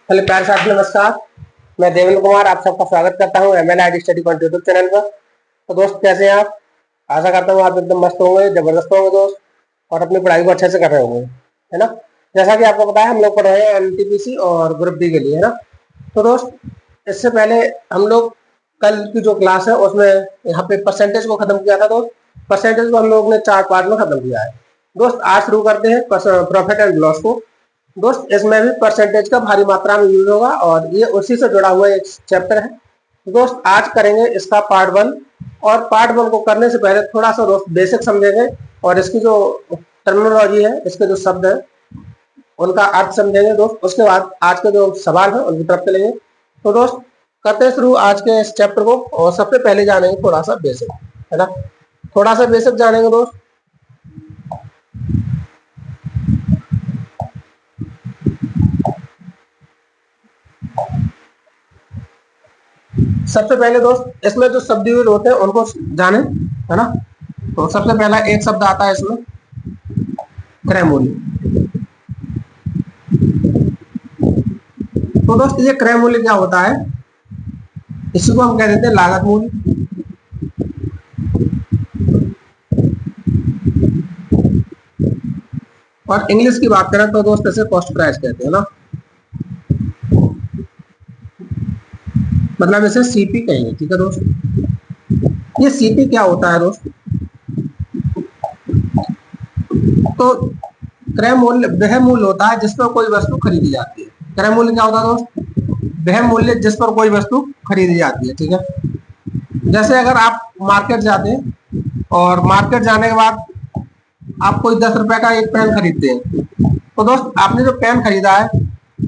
Hello प्यारे साथी, नमस्कार। मैं देवेंद्र कुमार आप सबका स्वागत करता हूं ML ID study point YouTube channel पर। तो दोस्त, कैसे हैं आप? आशा करता हूं आप एकदम मस्त होंगे, जबरदस्त होंगे दोस्त, और अपनी पढ़ाई को अच्छे से कर रहे होंगे, है ना। जैसा कि आपको पता है, हम लोग पढ़ रहे हैं एनटीपीसी और ग्रुप डी के लिए, है ना। तो दोस्त, इससे पहले हम लोग कल की जो क्लास है उसमें यहाँ पे परसेंटेज को खत्म किया था। दोस्त, परसेंटेज को हम लोग ने 4 पार्ट में खत्म किया है। दोस्त, आज शुरू करते हैं प्रॉफिट एंड लॉस को। दोस्त, इसमें भी परसेंटेज का भारी मात्रा में यूज होगा और ये उसी से जुड़ा हुआ एक चैप्टर है। दोस्त, आज करेंगे इसका पार्ट 1। और पार्ट 1 को करने से पहले थोड़ा सा दोस्त बेसिक समझेंगे और इसकी जो टर्मिनोलॉजी है, इसके जो शब्द है, उनका अर्थ समझेंगे दोस्त। उसके बाद आज के जो सवाल है उनकी तरफ चलेंगे। तो दोस्त, करते हैं शुरू आज के इस चैप्टर को। और सबसे पहले जानेंगे थोड़ा सा बेसिक, है ना। थोड़ा सा बेसिक जानेंगे दोस्त। सबसे पहले दोस्त, इसमें जो शब्द यूज होते हैं उनको जाने, है ना। तो सबसे पहला एक शब्द आता है इसमें, क्रय मूल्य। तो दोस्त, ये क्रय मूल्य क्या होता है? इसी को हम कह देते हैं लागत मूल्य। और इंग्लिश की बात करें तो दोस्त इसे कॉस्ट प्राइस कहते हैं ना, मतलब इसे सीपी कहेंगे, ठीक है दोस्त। ये सीपी क्या होता है दोस्त? तो क्रय मूल्य वह मूल्य होता है जिस पर कोई वस्तु खरीदी जाती है। क्रय मूल्य क्या होता है दोस्त? वह मूल्य जिस पर कोई वस्तु खरीदी जाती है, ठीक है। जैसे अगर आप मार्केट जाते हैं और मार्केट जाने के बाद आप कोई 10 रुपए का एक पेन खरीदते हैं, तो दोस्त आपने जो पेन खरीदा है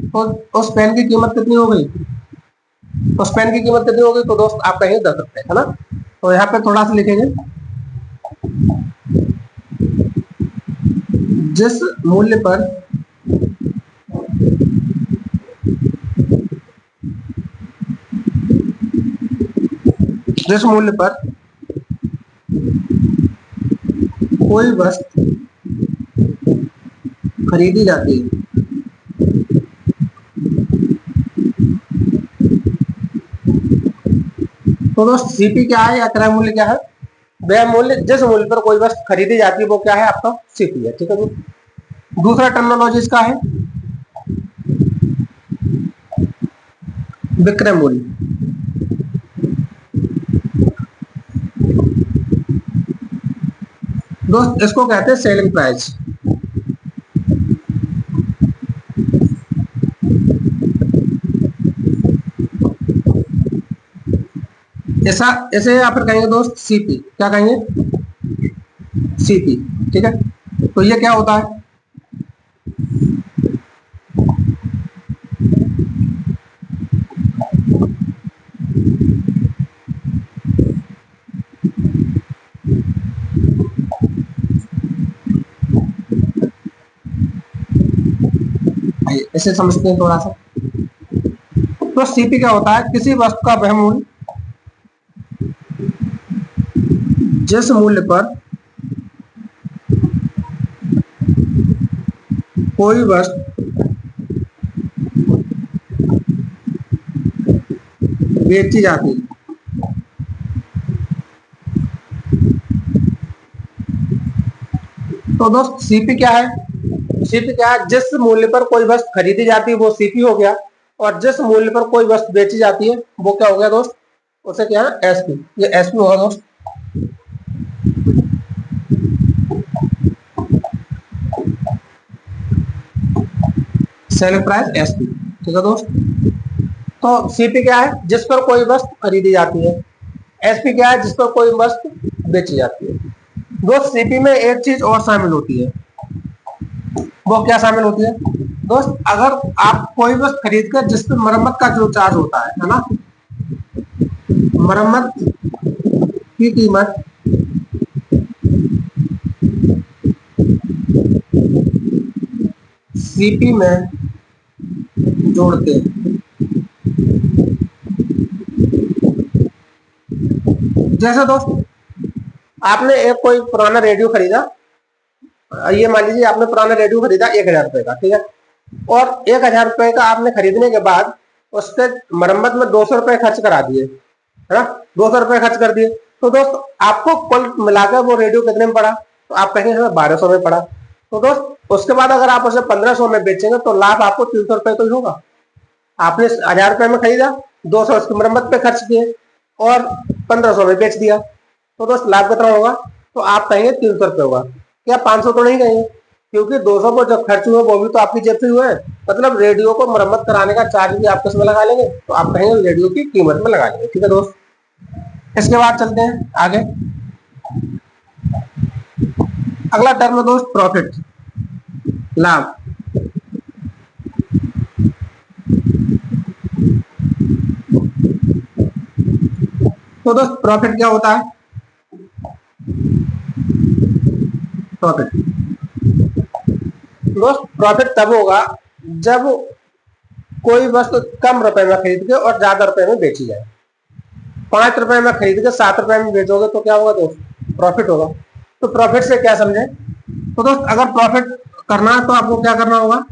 तो उस पेन की कीमत कितनी हो गई? उस पेन की कीमत कितनी हो गई? तो दोस्त आप कहेंगे 10 रुपए, है ना। तो यहाँ पे थोड़ा सा लिखेंगे, जिस मूल्य पर कोई वस्तु खरीदी जाती है, तो दोस्त सीपी क्या है या क्रय मूल्य क्या है? वह मूल्य जिस मूल्य पर कोई वस्तु खरीदी जाती है वो क्या है? आपका सीपी है, ठीक है दोस्त। दूसरा टर्मिनोलॉजी इसका है विक्रय मूल्य। दोस्त, इसको कहते हैं सेलिंग प्राइस। ऐसा ऐसे या फिर कहेंगे दोस्त सीपी। क्या कहेंगे? सीपी, ठीक है। तो ये क्या होता है? इसे समझते हैं थोड़ा सा। तो सीपी क्या होता है? किसी वस्तु का वह मूल्य जिस मूल्य पर कोई वस्तु बेची जाती है। तो दोस्त सीपी क्या है? सीपी क्या है? जिस मूल्य पर कोई वस्तु खरीदी जाती है वो सीपी हो गया, और जिस मूल्य पर कोई वस्तु बेची जाती है वो क्या हो गया दोस्त? उसे क्या है? एसपी। ये एसपी होगा दोस्त। सेलिंग प्राइस एसपी, ठीक है दोस्त। तो सीपी क्या है? जिस पर कोई वस्तु खरीदी जाती है। एसपी क्या है? जिस पर कोई वस्तु बेची जाती है। दोस्त, सीपी में एक चीज और शामिल होती है। वो क्या शामिल होती है दोस्त? अगर आप कोई वस्तु खरीद कर जिस पर मरम्मत का जो चार्ज होता है ना, मरम्मत की कीमत सीपी में जोड़ते हैं। जैसे दोस्त, आपने एक कोई पुराना रेडियो खरीदा। ये मान लीजिए आपने पुराना रेडियो खरीदा 1000 रुपए का, ठीक है। और 1,000 रुपए का आपने खरीदने के बाद उसके मरम्मत में 200 रुपए खर्च करा दिए, है ना, 200 रुपए खर्च कर दिए, तो दोस्त आपको कुल मिलाकर वो रेडियो कितने में पड़ा? तो आप कहेंगे हमें 1200 में पड़ा। तो दोस्त उसके बाद अगर आप उसे 1500 में बेचेंगे तो लाभ आपको 300 रुपए तो ही होगा। आपने 1000 रुपए में खरीदा, 200 उसकी मरम्मत पे खर्च किए और 1500 में बेच दिया, तो दोस्त लाभ कितना होगा? तो आप कहेंगे 300 रुपए होगा। क्या 500 तो नहीं कहेंगे? क्योंकि 200 को जब खर्च हुए वो भी तो आपकी जेब से हुए हैं। मतलब रेडियो को मरम्मत कराने का चार्ज भी आप किसमें लगा लेंगे? तो आप कहेंगे रेडियो की कीमत में लगा लेंगे। ठीक है दोस्त, इसके बाद चलते हैं आगे। अगला टर्म है दोस्त प्रॉफिट, लाभ। तो दोस्त प्रॉफिट क्या होता है? प्रॉफिट दोस्त प्रॉफिट तब होगा जब कोई वस्तु कम रुपए में खरीद के और ज्यादा रुपए में बेची जाए। 5 रुपए में खरीद के 7 रुपए में बेचोगे तो क्या होगा दोस्त? प्रॉफिट होगा। तो प्रॉफिट से क्या समझे? तो दोस्त अगर प्रॉफिट करना है तो आपको क्या करना होगा?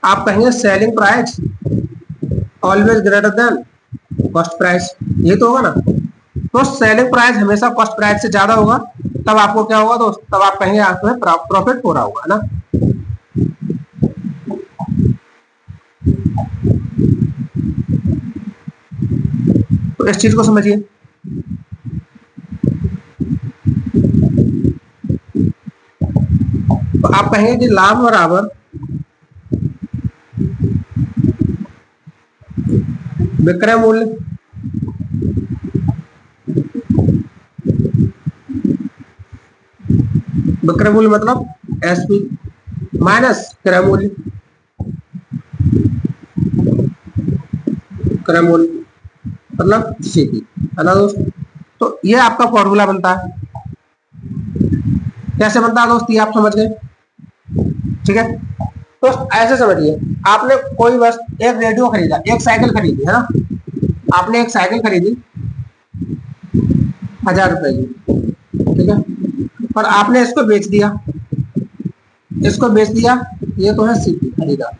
आप कहेंगे selling price always greater than cost price, ये तो होगा ना। तो सेलिंग प्राइस हमेशा कॉस्ट प्राइस से ज्यादा होगा, तब आपको क्या होगा दोस्त? तब आप कहेंगे आपको प्रॉफिट हो रहा होगा ना। तो इस चीज को समझिए। तो आप कहेंगे कि लाभ बराबर विक्रय मूल्य विक्रय मूल्य मतलब एसपी माइनस क्रय मूल्य, क्रय मूल्य मतलब सीपी, है ना दोस्त। तो ये आपका फॉर्मूला बनता है। कैसे बनता है दोस्त? ये आप समझ गए। ठीक है दोस्त, ऐसे समझिए, आपने कोई वस्तु, एक रेडियो खरीदा, एक साइकिल खरीदी, है ना। आपने एक साइकिल खरीदी 1000 रुपए की, ठीक है, और आपने इसको बेच दिया, इसको बेच दिया, ये तो है सीपी खरीदा,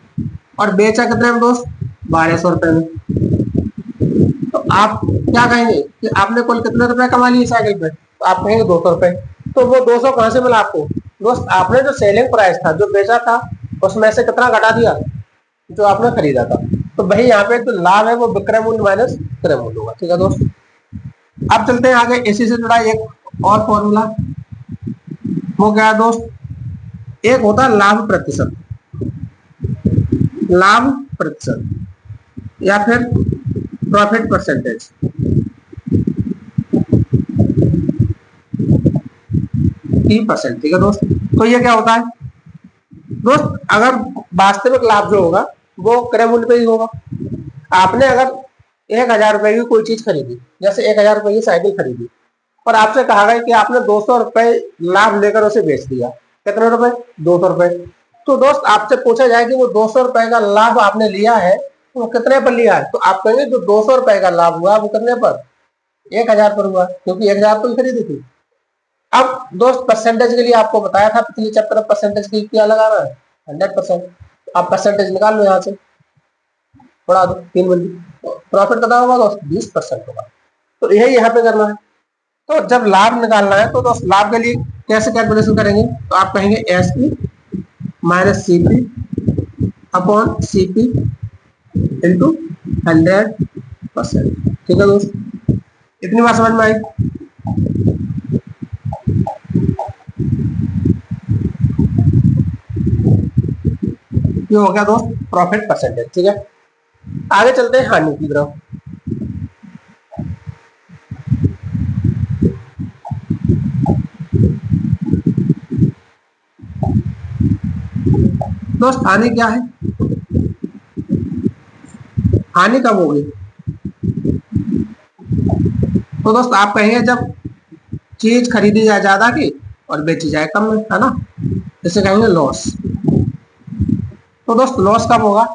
और बेचा कितने में दोस्त? 1200 रुपए में। तो आप क्या कहेंगे कि आपने कुल कितने रुपए कमा लिए साइकिल पे? तो आप कहेंगे 200 रुपए। तो वो 200 कहां से मिला आपको? दोस्त आपने जो सेलिंग प्राइस था, जो बेचा था, उसमें से कितना घटा दिया? जो आपने खरीदा था। तो भाई यहाँ पे जो लाभ है वो विक्रय मूल्य माइनस क्रय मूल्य होगा। ठीक है दोस्त, अब चलते हैं आगे। इसी से जुड़ा एक और फॉर्मूला, वो क्या है दोस्त? एक होता है लाभ प्रतिशत, लाभ प्रतिशत या फिर प्रॉफिट परसेंटेज, %। ठीक है दोस्त, तो ये क्या होता है दोस्त? अगर वास्तविक लाभ जो होगा वो क्रय मूल्य पे ही होगा। आपने अगर 1,000 रुपए की कोई चीज खरीदी, जैसे 1,000 रुपए की साइकिल खरीदी, और आपसे कहा गया कि आपने 200 रुपए लाभ लेकर उसे बेच दिया। कितने रुपए? 200 रुपए। तो दोस्त आपसे पूछा जाए कि वो 200 रुपए का लाभ आपने लिया है, तो वो कितने पर लिया है? तो आप कहेंगे जो 200 रुपए का लाभ हुआ वो कितने पर? 1,000 पर हुआ, क्योंकि 1,000 तो खरीदी थी। अब दोस्त परसेंटेज के लिए आपको बताया था पिछले चैप्टर में, परसेंटेज की क्या लगाना है? 100%। आप परसेंटेज निकाल लो यहाँ से, बढ़ा दो 3 बंदी, प्रॉफिट कितना होगा दोस्त? 20% होगा। तो यही यहाँ पे करना है। तो जब लाभ निकालना है तो दोस्त लाभ के लिए कैसे कैलकुलेशन करेंगे? तो आप कहेंगे S P minus C P upon C P into 100%। ठीक है दोस्त, इतनी बात समझ में आई? ये हो गया दोस्त प्रॉफिट परसेंटेज। ठीक है, आगे चलते हैं हानि की तरफ। दोस्त हानि क्या है? हानि कब होगी? तो दोस्त आप कहेंगे जब चीज खरीदी जाए ज्यादा की और बेची जाए कम में, है ना, इसे कहेंगे लॉस। तो दोस्त लॉस कब होगा?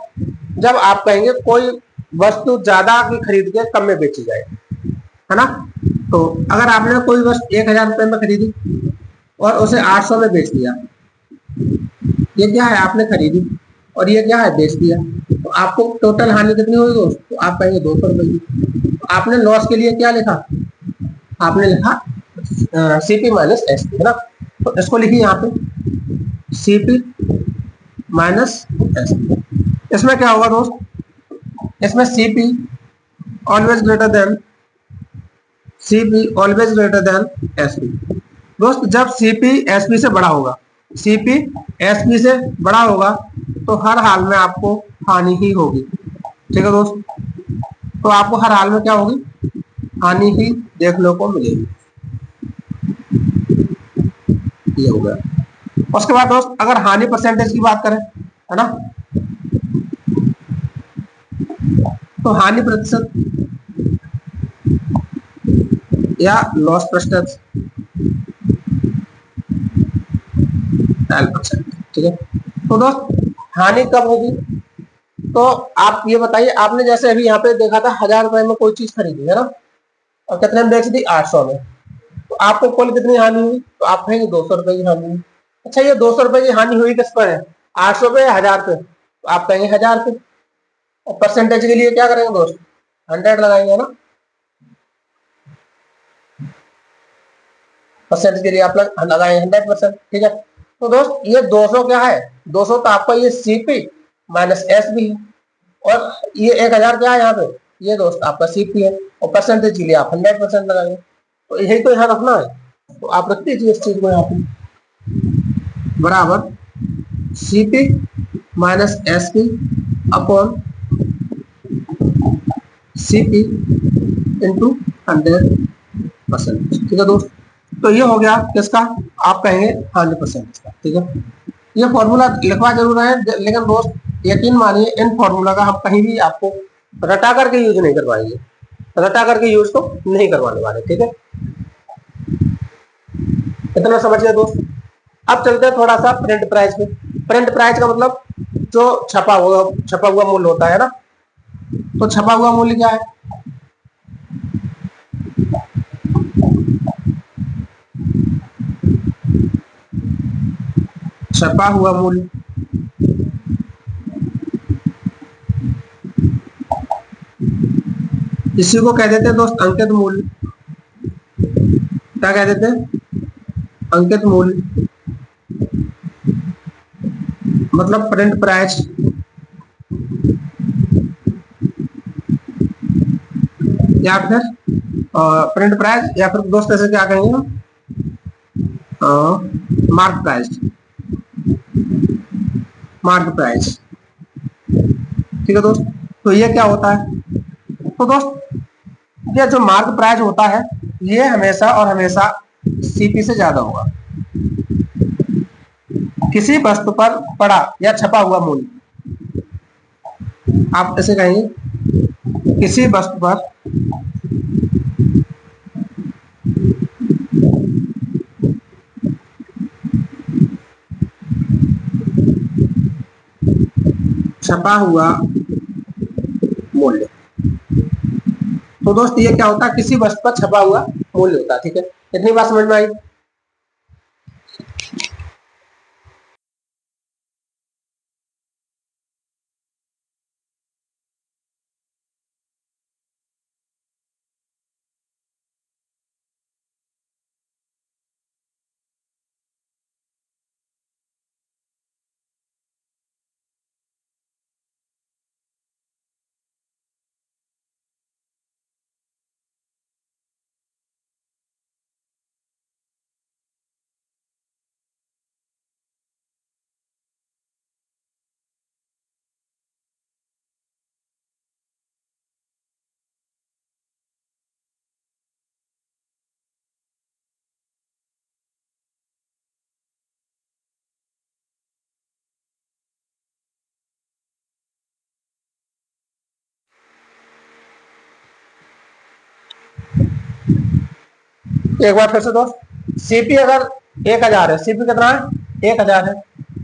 जब आप कहेंगे कोई वस्तु ज्यादा की खरीद के कम में बेची जाए, है ना। तो अगर आपने कोई वस्तु 1,000 रुपए में खरीदी और उसे 800 में बेच दिया, ये क्या है? आपने खरीदी और ये क्या है, बेचती है। तो आपको टोटल हानि कितनी हुई दोस्त, तो आप कहेंगे 200 रुपए की। तो आपने लॉस के लिए क्या लिखा, आपने लिखा सीपी माइनस एसपी, है ना। तो इसको लिखिए यहाँ पे सीपी माइनस एसपी। इसमें क्या होगा दोस्त, इसमें CP always greater than, CP always greater than SP. दोस्त जब सीपी एसपी से बड़ा होगा, सीपी एसपी से बड़ा होगा तो हर हाल में आपको हानि ही होगी। ठीक है दोस्त, तो आपको हर हाल में क्या होगी, हानि ही देखने को मिलेगी। ये हो गया। उसके बाद दोस्त अगर हानि परसेंटेज की बात करें, है ना, तो हानि प्रतिशत या लॉस परसेंटेज 12%। ठीक है, तो दोस्त हानि कब होगी, तो आप ये बताइए, आपने जैसे अभी यहाँ पे देखा था 1000 रुपए में कोई चीज खरीदी, है ना, और कितने में बेच दी, 800 में, तो आपको कुल कितनी हानि हुई, तो आप कहेंगे 200 रुपए की हानि हुई। अच्छा, ये 200 रुपए की हानि हुई किस पर है, 800 पे या 1000 पे, तो आप कहेंगे 1000 पे। और परसेंटेज के लिए क्या करेंगे दोस्त, 100 लगाएंगे ना, परसेंटेज के लिए आप लगाएंगे 100%। ठीक है, तो दोस्त ये 200 क्या है, 200 तो आपका ये सीपी माइनस एस भी है, और ये 1000 क्या है यहाँ पे, ये दोस्त आपका सीपी है, और परसेंटेज के लिए आप 100% लगाएंगे। तो यही तो यहाँ रखना है, तो आप रख दीजिए इस चीज को यहाँ पे, बराबर CP minus S P upon CP into 100%। ठीक है दोस्त, तो ये हो गया किसका, आप कहेंगे 100% का। ठीक है, ये फॉर्मूला लिखवा जरूर है, लेकिन दोस्त यकीन मानिए इन फॉर्मूला का हम कहीं भी आपको रटा करके यूज नहीं करवाएंगे, रटा करके यूज तो नहीं करवाने वाले। ठीक है, इतना समझ गए दोस्त। अब चलते हैं थोड़ा सा प्रिंट प्राइस पे। प्रिंट प्राइस का मतलब जो छपा हुआ मूल्य होता है ना, तो छपा हुआ मूल्य क्या है, छपा हुआ मूल्य इसी को कह देते हैं दोस्त अंकित मूल्य। क्या कह देते हैं, अंकित मूल्य, मतलब प्रिंट प्राइस या फिर प्रिंट प्राइस, या फिर दोस्त ऐसे क्या कहेंगे ना, मार्क प्राइस, मार्क प्राइस। ठीक है दोस्त, तो ये क्या होता है, तो दोस्त ये जो मार्क प्राइस होता है ये हमेशा और हमेशा सीपी से ज्यादा होगा। किसी वस्तु पर पड़ा या छपा हुआ मूल्य, आप ऐसे कहेंगे किसी वस्तु पर छपा हुआ मूल्य, तो दोस्त ये क्या होता है, किसी वस्तु पर छपा हुआ मूल्य होता है। ठीक है, इतनी बात समझ में आई। एक बार फिर से दोस्त, सीपी अगर 1000 है, सीपी कितना है, 1000 है,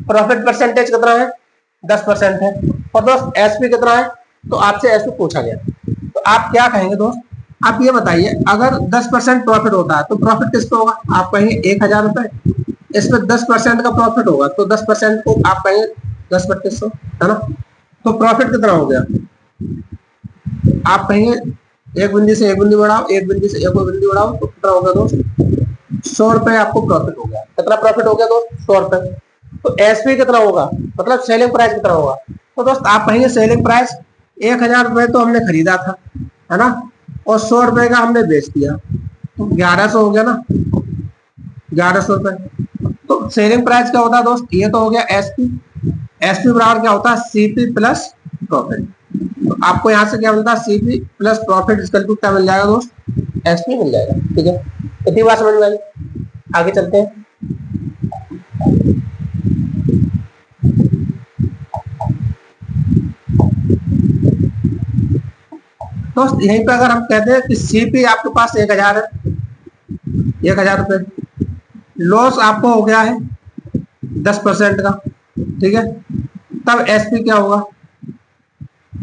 प्रॉफिट परसेंटेज कितना है, 10% है, और दोस्त एसपी कितना है, तो आपसे एसपी पूछा गया, तो आप क्या कहेंगे दोस्त, आप ये बताइए अगर 10% प्रॉफिट होता है तो प्रॉफिट किस पे होगा, आप कहेंगे 1000 रुपए, इसमें 10% का प्रॉफिट होगा तो 10% को आप कहेंगे 10/100 है ना। तो प्रॉफिट कितना हो गया, आप कहेंगे एक बिंदु से एक बिंदु बढ़ाओ, एक बिंदु से एक बिंदु बढ़ाओ, तो कितना हो गया दोस्त, 100 रुपए आपको प्रॉफिट हो गया। कितना प्रॉफिट हो गया दोस्त, 100 रुपए। तो एसपी कितना होगा, मतलब सेलिंग प्राइस कितना होगा। तो दोस्त आप कहेंगे सेलिंग प्राइस 1000 रुपए तो हमने खरीदा था, है ना, और 100 रुपए का हमने बेच दिया, तो 1100 हो गया ना, 1100 रुपए। तो सेलिंग प्राइस क्या होता है दोस्त, ये तो हो गया एसपी। एसपी बराबर क्या होता है, सीपी प्लस प्रॉफिट। तो आपको यहाँ से क्या मिलता है, CP plus profit equal to क्या मिल जाएगा दोस्त, एसपी मिल जाएगा। ठीक है, इतनी बात समझ में आई, आगे चलते हैं। दोस्त यहीं पे अगर हम कहते हैं कि सीपी आपके पास 1000 है, 1000 रुपए, लॉस आपको हो गया है 10% का, ठीक है, तब एसपी क्या होगा,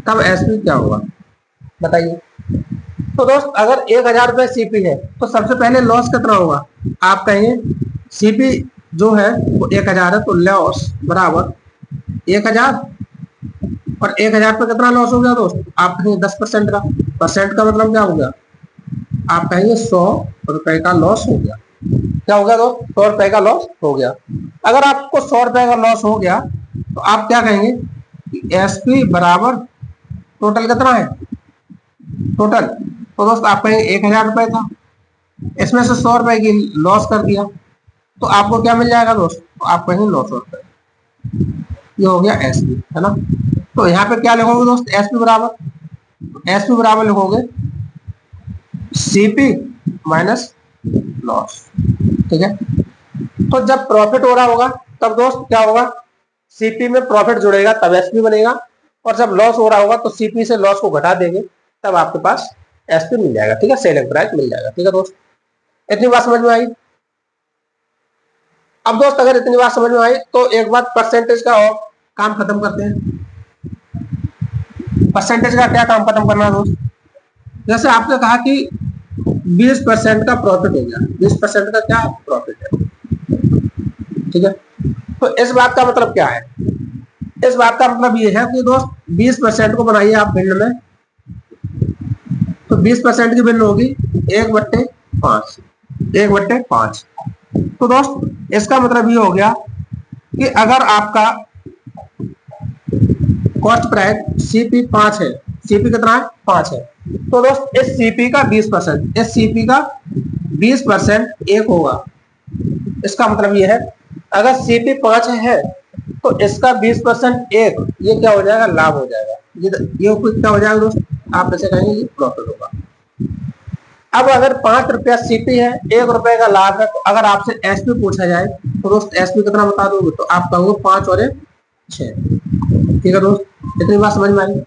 तब एसपी क्या होगा बताइए। तो दोस्त अगर 1000 रुपए सीपी है तो सबसे पहले लॉस कितना होगा, आप कहेंगे सीपी जो है वो 1000 है, तो लॉस बराबर 1000, और 1000 पे कितना लॉस हो गया दोस्त, आप कहेंगे 10% का। परसेंट का मतलब क्या हो गया, आप कहेंगे 100 रुपए का लॉस हो गया। क्या हो गया दोस्त, 100 रुपए का लॉस हो गया। अगर आपको 100 रुपए का लॉस हो गया तो आप क्या कहेंगे, एसपी बराबर टोटल कितना है, टोटल। तो दोस्त आप कहेंगे 1000 रुपए था, इसमें से 100 रुपए की लॉस कर दिया, तो आपको क्या मिल जाएगा दोस्त, तो आप कहेंगे 900 रुपए। ये हो गया एसपी, है ना। तो यहाँ पे क्या लिखोगे दोस्त, एसपी बराबर लिखोगे सीपी माइनस लॉस। ठीक है, तो जब प्रॉफिट हो रहा होगा तब दोस्त क्या होगा, सीपी में प्रॉफिट जुड़ेगा तब एसपी बनेगा, और जब लॉस हो रहा होगा तो सीपी से लॉस को घटा देंगे तब आपके पास एसपी मिल जाएगा। ठीक है, सेलिंग प्राइस मिल जाएगा। ठीक है दोस्त, इतनी बात समझ में आई। अब दोस्त अगर इतनी बात समझ में आई तो एक बात परसेंटेज का और काम खत्म करते हैं। परसेंटेज का क्या काम खत्म करना है दोस्त, जैसे आपने कहा कि 20% का प्रॉफिट हो गया, 20% का क्या प्रॉफिट है। ठीक है, तो इस बात का मतलब क्या है, इस बात का मतलब ये है कि दोस्त 20% को बनाइए आप भिन्न में, तो 20% की भिन्न होगी 1/5, 1/5। तो दोस्त इसका मतलब ये हो गया कि अगर आपका कॉस्ट प्राइस सीपी 5 है, सीपी कितना है 5 है, तो दोस्त इस सीपी का 20%, इस सीपी का 20% 1 होगा। इसका मतलब ये है अगर सीपी 5 है तो इसका 20% 1, ये क्या हो जाएगा, लाभ हो जाएगा। ये क्या हो जाएगा दोस्त, आप ऐसे कहेंगे ये प्रॉफिट होगा। अब अगर 5 रुपया सीपी है, 1 रुपए का लाभ है, तो अगर आपसे एसपी पूछा जाए तो दोस्त एसपी कितना बता दोगे, तो आप कहोगे 5 और 1 6। ठीक है दोस्त, इतनी बात समझ में आई।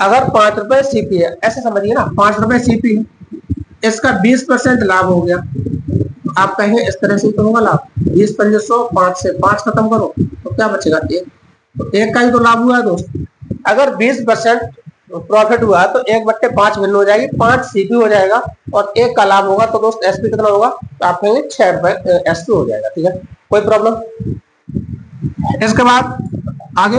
अगर 5 रुपए सीपी है, ऐसे समझिए ना, 5 रुपए सीपी है, इसका 20% लाभ हो गया, तो आप कहेंगे इस तरह से तो होगा लाभ, 20 × 100, 5 से 5 खत्म करो तो क्या बचेगा 1, तो 1 का ही तो लाभ हुआ है दोस्त। अगर 20% प्रॉफिट हुआ तो 1/5 भिन्न हो जाएगी, 5 सीपी हो जाएगा और 1 का लाभ होगा, तो दोस्त एसपी कितना होगा, तो आप कहेंगे 6 रुपए एसपी हो जाएगा। ठीक है, कोई प्रॉब्लम। इसके बाद आगे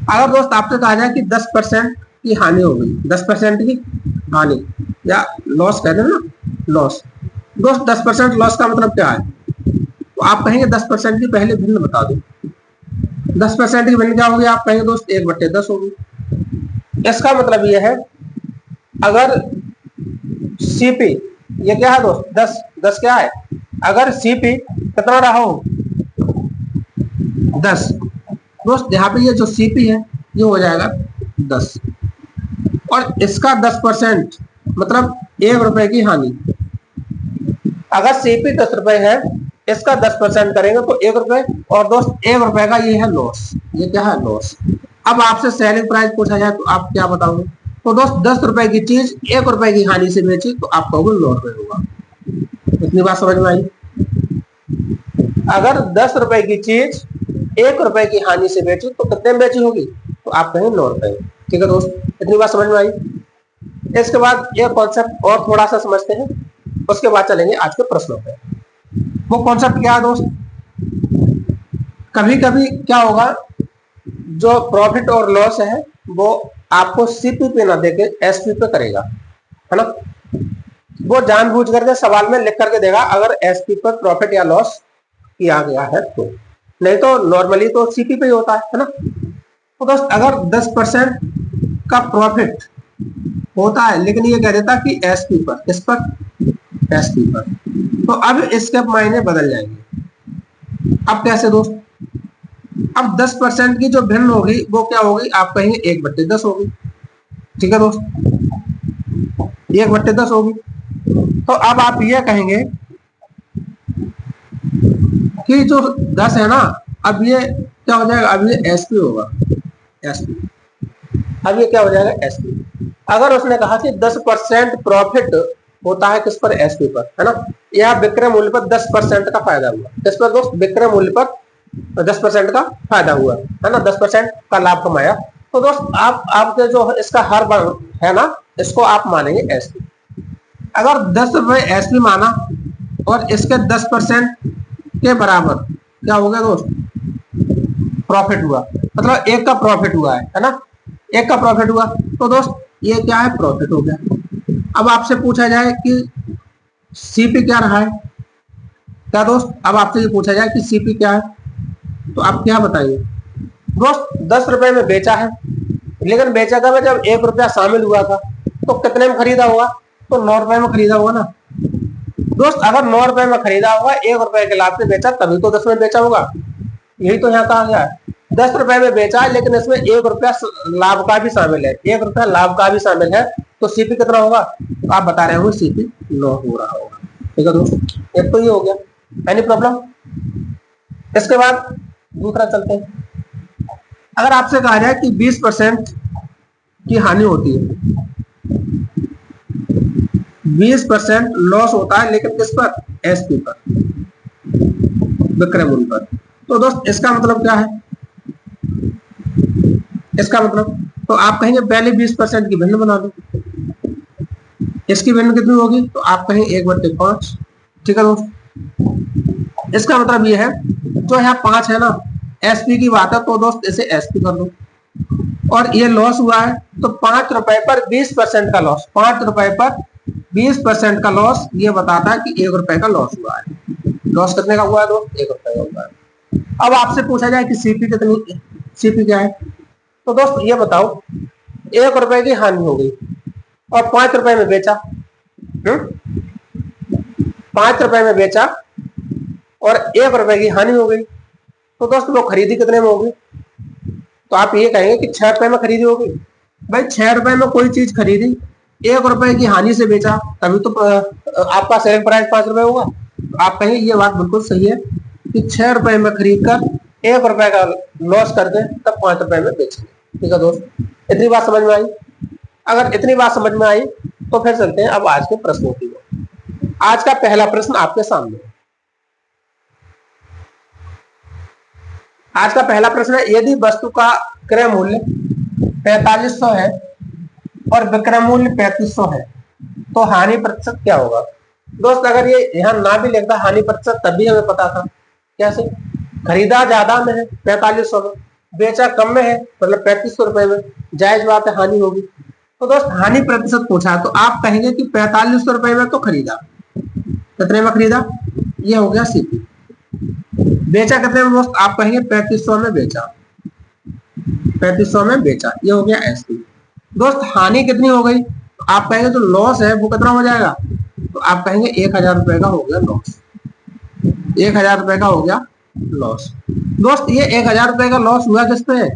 अगर दोस्त आपसे कहा जाए कि 10% की हानि हो गई, 10% की हानि या लॉस कहते हैं ना, लॉस। दोस्त 10% लॉस का मतलब क्या है, तो आप कहेंगे 10% की पहले भिन्न बता दो। 10% की भिन्न क्या होगी, आप कहेंगे दोस्त 1/10 होगी। इसका मतलब यह है अगर सीपी ये क्या है दोस्त, 10 क्या है, अगर सीपी कितना रहा हो 10, दोस्त यहाँ पे ये जो सीपी है ये हो जाएगा 10, और इसका 10% मतलब 1 रुपए की हानि। अगर सीपी 10 रुपए है, इसका 10% करेंगे तो 1 रुपए, और दोस्त 1 रुपए का ये है लॉस, ये क्या है लॉस। अब आपसे सेलिंग प्राइस पूछा जाए तो आप क्या बताओगे, तो दोस्त 10 रुपए की चीज 1 रुपए की हानि से बेची तो आप कहोगे 9 रुपए होगा। इतनी बात समझ में आई। अगर 10 रुपए की चीज 1 रुपए की हानि से बेची तो कितने में बेची होगी, तो आप कहेंगे 9 रुपए। ठीक है दोस्त, इतनी बात समझ में आई। इसके बाद ये कॉन्सेप्ट और थोड़ा सा समझते हैं, उसके बाद चलेंगे आज के प्रश्नों पे। वो कॉन्सेप्ट क्या है दोस्त, कभी कभी क्या होगा, जो प्रॉफिट और लॉस है वो आपको सीपी पे ना देके एसपी पे करेगा, है ना। वो जानबूझ करके सवाल में लिख करके देगा अगर एसपी पर प्रॉफिट या लॉस किया गया है तो, नहीं तो नॉर्मली तो सीपी पे ही होता है ना। तो दोस्त अगर 10% का प्रॉफिट होता है लेकिन ये कह देता कि एसपी पर, इस पर एसपी पर, तो अब इसके मायने बदल जाएंगे। अब कैसे दोस्त, अब 10% की जो भिन्न होगी वो क्या होगी, आप कहेंगे 1/10 होगी। ठीक है दोस्त, 1/10 होगी। तो अब आप ये कहेंगे कि जो 10 है ना, अब ये क्या हो जाएगा, अब ये एसपी होगा, एसपी। अब ये क्या हो जाएगा, एसपी। अगर उसने कहा कि 10% प्रॉफिट होता है किस पर, एसपी पर, है ना। यह विक्रय मूल्य पर 10% का फायदा हुआ, किस पर दोस्त, विक्रय मूल्य पर 10% का फायदा हुआ, है ना, 10% का लाभ कमाया। तो दोस्त आप आपके जो इसका हर है ना, इसको आप मानेंगे एसपी। अगर 10 रुपए एसपी माना और इसके 10% के बराबर क्या हो गया दोस्त, प्रॉफिट हुआ, मतलब 1 का प्रॉफिट हुआ है ना, 1 का प्रॉफिट हुआ, तो दोस्त ये क्या है, प्रॉफिट हो गया। अब आपसे पूछा जाए कि सीपी क्या रहा है, क्या दोस्त, अब आपसे ये पूछा जाए कि सीपी क्या है, तो आप क्या बताइए दोस्त। 10 रुपए में बेचा है, लेकिन बेचा का जब 1 रुपया शामिल हुआ था तो कितने में खरीदा हुआ, तो 9 रुपए में खरीदा हुआ ना दोस्त। अगर 9 रुपए में खरीदा होगा, 1 रुपए के लाभ से बेचा, तभी तो 10 में बेचा होगा। यही तो यहाँ कहा गया है, 10 रुपए में बेचा है लेकिन इसमें 1 रुपया लाभ का भी शामिल है, 1 रुपया लाभ का भी शामिल है, तो सीपी कितना होगा, तो आप बता रहे हो सीपी 9 हो रहा होगा। ठीक है दोस्त, एक तो ये हो गया, एनी प्रॉब्लम। इसके बाद दूसरा चलते हैं। अगर आपसे कहा जाए कि 20% की हानि होती है, 20% लॉस होता है, लेकिन किस पर, एसपी पर, विक्रय मूल्य पर, तो दोस्त इसका मतलब क्या है, इसका मतलब तो आप कहेंगे पहले 20% की भिन्न बना दो, इसकी भिन्न कितनी होगी, तो आप कहेंगे 1/5। ठीक है दोस्त, इसका मतलब ये है जो यहाँ 5 है ना, एसपी की बात है, तो दोस्त इसे एसपी कर दो। और ये लॉस हुआ है, तो 5 रुपए पर 20% का लॉस, 5 रुपए पर 20% का लॉस ये बताता है कि 1 रुपए का लॉस हुआ है। लॉस कितने का हुआ है दोस्त, 1 रुपए का हुआ है। अब आपसे पूछा जाए कि सीपी कितनी, सीपी क्या है, तो दोस्त ये बताओ, 1 रुपए की हानि हो गई और 5 रुपए में बेचा, 5 रुपए में बेचा और 1 रुपए की हानि हो गई, तो दोस्त वो खरीदी कितने में होगी, तो आप ये कहेंगे कि 6 रुपए में खरीदी होगी। भाई 6 रुपए में कोई चीज खरीदी, 1 रुपए की हानि से बेचा, तभी तो आपका सेलिंग प्राइस 5 रुपए होगा। तो आप कहेंगे ये बात बिल्कुल सही है कि 6 रुपए में खरीद कर 1 रुपए का लॉस करके तब 5 रुपए में बेचेंगे। ठीक है दोस्त, इतनी बात समझ में आई। अगर इतनी बात समझ में आई तो फिर चलते हैं अब आज के प्रश्नों की ओर। आज का पहला प्रश्न आपके सामने, आज का पहला प्रश्न है, यदि वस्तु का क्रय मूल्य 4500 है और विक्रय मूल्य 3500 है तो हानि प्रतिशत क्या होगा। दोस्त अगर ये यहाँ ना भी लिखता हानि प्रतिशत तब भी हमें पता था, कैसे, खरीदा ज्यादा में है 4500 में, बेचा कम में है मतलब 3500 रुपए में, जायज बात है हानि होगी। तो दोस्त हानि प्रतिशत पूछा तो आप कहेंगे कि 4500 रुपए में तो खरीदा, कितने में खरीदा, ये हो गया सीपी। बेचा कितने में दोस्त, आप कहेंगे 3500 में बेचा, 3500 में बेचा, ये हो गया एसपी। दोस्त हानि कितनी हो गई, तो आप कहेंगे जो लॉस है वो कितना हो जाएगा, तो आप कहेंगे 1000 रुपए का हो गया लॉस, 1000 रुपए का हो गया लॉस। दोस्त ये 1000 रुपए का लॉस हुआ किस पे,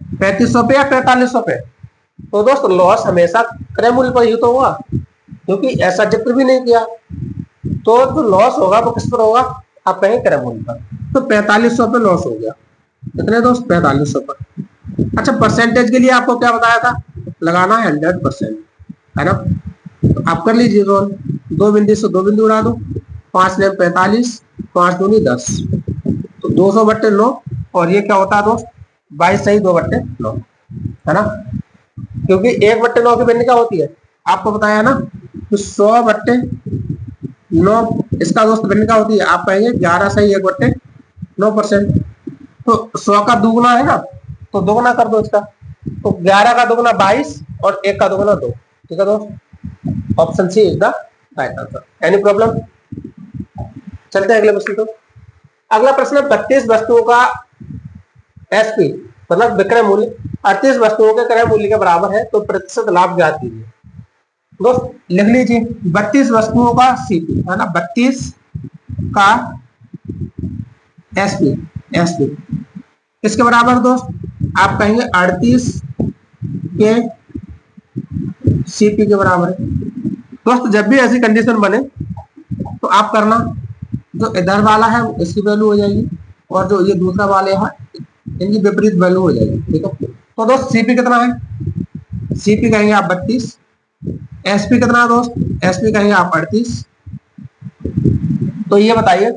3500 पे या 4500 पे, तो दोस्त लॉस हमेशा क्रय मूल्य पर ही तो होगा, क्योंकि ऐसा जिक्र भी नहीं किया, तो जो लॉस होगा वो किस पर होगा, आप कहेंगे क्रय मूल्य पर। तो 4500 पे लॉस हो गया, कितने दोस्त, 4500 पर। अच्छा परसेंटेज के लिए आपको क्या बताया था, लगाना 100%, है ना। तो आप कर लीजिए रोल, 2 बिंदु से 2 बिंदु उड़ा दो, 5 ने 45, 5 दूनी 10, तो 200/9, और ये क्या होता है दोस्त 22 सही 2/9 है ना, क्योंकि 1/9 की वैल्यू क्या होती है आपको बताया ना, तो 100/9 इसका दोस्त वैल्यू क्या होती है, आप कहेंगे 11 सही 1/9%। तो 100 का दुगुना है ना, तो दोगुना कर दो इसका, तो 11 का दुगुना 22 और 1 का दुगुना 2। ठीक है दोस्त, option C is the right answer. Any problem? चलते हैं अगले प्रश्न को। अगला प्रश्न है 32 वस्तुओं का एसपी मतलब विक्रय मूल्य 38 वस्तुओं के क्रय मूल्य के बराबर है, तो प्रतिशत लाभ ज्ञात कीजिए। दोस्त लिख लीजिए 32 वस्तुओं का सीपी है ना, 32 का एसपी, एसपी किसके बराबर दोस्त, आप कहेंगे 38 के सीपी के बराबर है। दोस्त जब भी ऐसी कंडीशन बने तो आप करना, जो इधर वाला है इसकी वैल्यू हो जाएगी और जो ये दूसरा वाले है इनकी विपरीत वैल्यू हो जाएगी। ठीक है, तो दोस्त सीपी कितना है, सीपी कहेंगे आप 32, एसपी कितना है दोस्त, एसपी कहेंगे आप 38। तो ये बताइए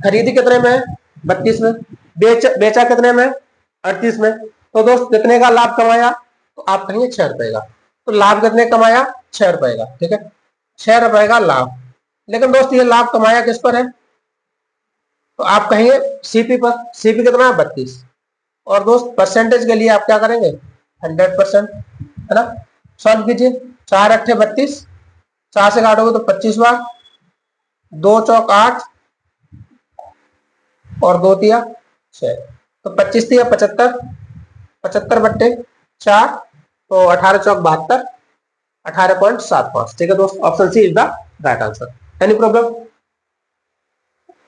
खरीदी कितने में है, 32 में, बेचा कितने में, 38 में। तो दोस्त कितने का लाभ कमाया, तो आप कहेंगे 6 रुपए का। तो लाभ कितने कमाया, 6 रुपए का। ठीक है, 6 रुपए का लाभ। लेकिन दोस्त ये लाभ कमाया किस पर है, तो आप कहेंगे सीपी पर। सीपी कितना है, 32। और दोस्त परसेंटेज के लिए आप क्या करेंगे, 100% है ना। सॉल्व कीजिए, 4 अट्ठे 32, 4 से काटोगे तो 25 बार, 2 चौक 8 और 2 तिया 6, तो 25 तिया 75, 75/4, तो 18 चौक 72, 18.75। ठीक है दोस्त, option C is the right answer. Any problem?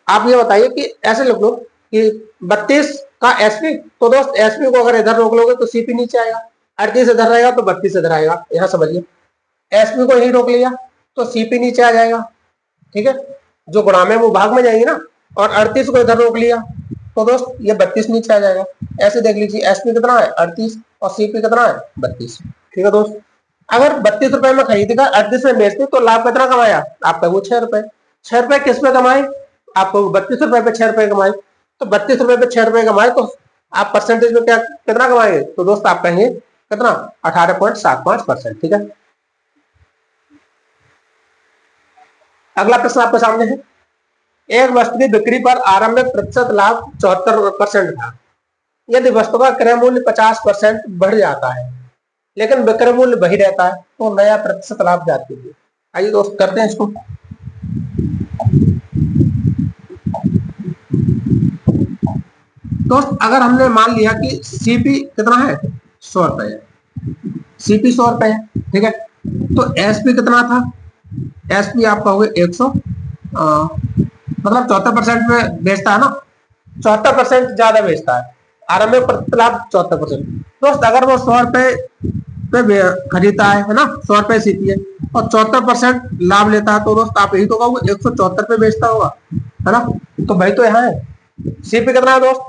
आप ये बताइए कि ऐसे लिख लो कि 32 का एसपी, तो दोस्त एसपी को अगर इधर रोक लोगे तो सीपी नीचे आएगा, 38 इधर रहेगा तो 32 इधर आएगा। यहां समझिए, एसपी को यही रोक लिया तो सीपी नीचे आ जाएगा। ठीक है, जो गुणा में वो भाग में जाएंगे ना, और 38 को इधर रोक लिया तो दोस्त ये 32 नीचे आ जाएगा। ऐसे देख लीजिए एसपी कितना है 38 और सीपी कितना है 32। ठीक है दोस्त, अगर 32 रुपए में खरीदेगा 38 में बेचते तो लाभ कितना कमाया आपका, वो 6 रुपए। 6 रुपए किस पे कमाए, आपको 32 रुपए पे 6 रुपए कमाए, तो 32 रुपए पे 6 रुपए कमाए तो आप परसेंटेज में क्या कितना कमाएंगे, तो दोस्त आप कहेंगे कितना, 18.75%। ठीक है, अगला प्रश्न आपके सामने है। एक वस्तु की बिक्री पर आरंभिक प्रतिशत लाभ 74% था। यदि वस्तु का क्रय मूल्य 50% बढ़ जाता है लेकिन विक्रय मूल्य वही रहता है, तो नया प्रतिशत लाभ ज्ञात कीजिए। आइए दोस्त करते हैं इसको। दोस्त अगर हमने मान लिया कि सीपी कितना है 100 रुपए है, सीपी 100 रुपए है। ठीक है, तो एसपी कितना था, एसपी आप कहोगे 100, मतलब 74% में बेचता है ना, 74% ज्यादा बेचता है, आरंभिक प्रतिशत लाभ 74%। दोस्त अगर वो 100 रुपए पे खरीदता है ना, 100 रुपए सीपी है और 74% लाभ लेता है, तो दोस्त आप यही तो कहोगे 174 पे बेचता होगा, है ना। तो भाई तो यहाँ है सीपी कितना है दोस्त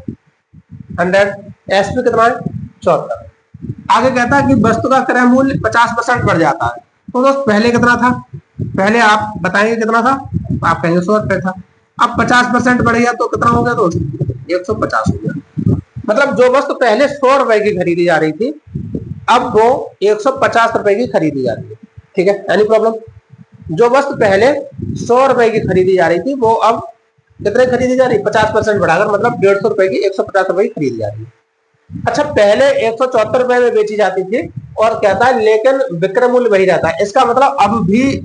100, एसपी कितना है 74। आगे कहता है कि वस्तु का क्रय मूल्य 50% बढ़ जाता है, तो दोस्त पहले कितना था, पहले आप बताएंगे कितना था, आप कहेंगे 100 रुपए था। अब 50% बढ़ गया तो कितना हो गया दोस्त, 150 हो गया। मतलब जो वस्तु पहले 100 रुपए की खरीदी जा रही थी अब वो 150 रुपए की खरीदी जा रही है। ठीक है, एनी प्रॉब्लम? जो वस्तु पहले 100 रुपए की खरीदी जा रही थी वो अब कितने खरीदी जा रही है, 50% बढ़ाकर, मतलब 150 रुपए की 150 रुपए की खरीदी जा रही है। अच्छा, पहले 174 रुपए में बेची जाती थी और कहता है लेकिन विक्रय मूल्य वही रहता है, इसका मतलब अब भी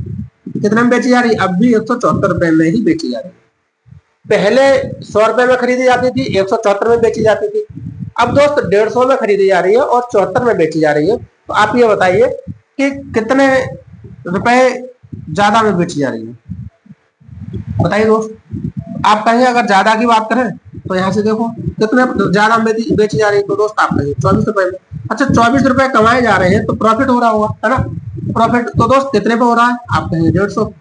कितने में बेची जा रही है, अब भी 174 रुपए में ही बेची जा रही है। पहले 100 रुपए में खरीदी जाती थी, 174 में बेची जाती थी, अब दोस्त 150 में खरीदी जा रही है और 74 में बेची जा रही है। तो आप ये बताइए कि कितने रुपए ज्यादा में बेची जा रही है, बताइए दोस्त। आप कहेंगे अगर ज्यादा की बात करें तो यहाँ से देखो कितने ज्यादा बेची जा रही है, तो दोस्त आप कहेंगे 24 रुपए में। अच्छा, 24 रुपए कमाए जा रहे हैं तो प्रॉफिट हो रहा होगा, है ना। प्रॉफिट तो दोस्त कितने पे हो रहा है, आप कहेंगे 150,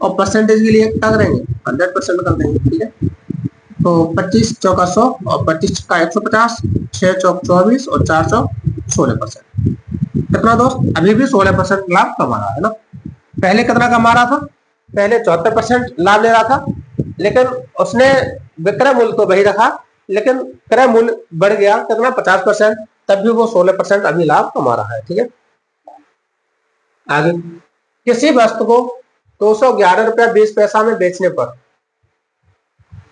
और परसेंटेज के लिए क्या करेंगे 100% कर देंगे। ठीक है, तो 25 चौका 100 और 25 का 150, 6 चौक 24 और 4 चौक 16%। कितना दोस्त, अभी भी 16% लाभ कमा रहा है ना। पहले कितना कमा रहा था, पहले 74% लाभ ले रहा था, लेकिन उसने विक्रय मूल्य तो वही रखा लेकिन क्रय मूल्य बढ़ गया कितना 50%, तब भी वो 16% अभी लाभ कमा रहा है। ठीक है, आगे किसी वस्तु को 211 रुपया 20 पैसा में बेचने पर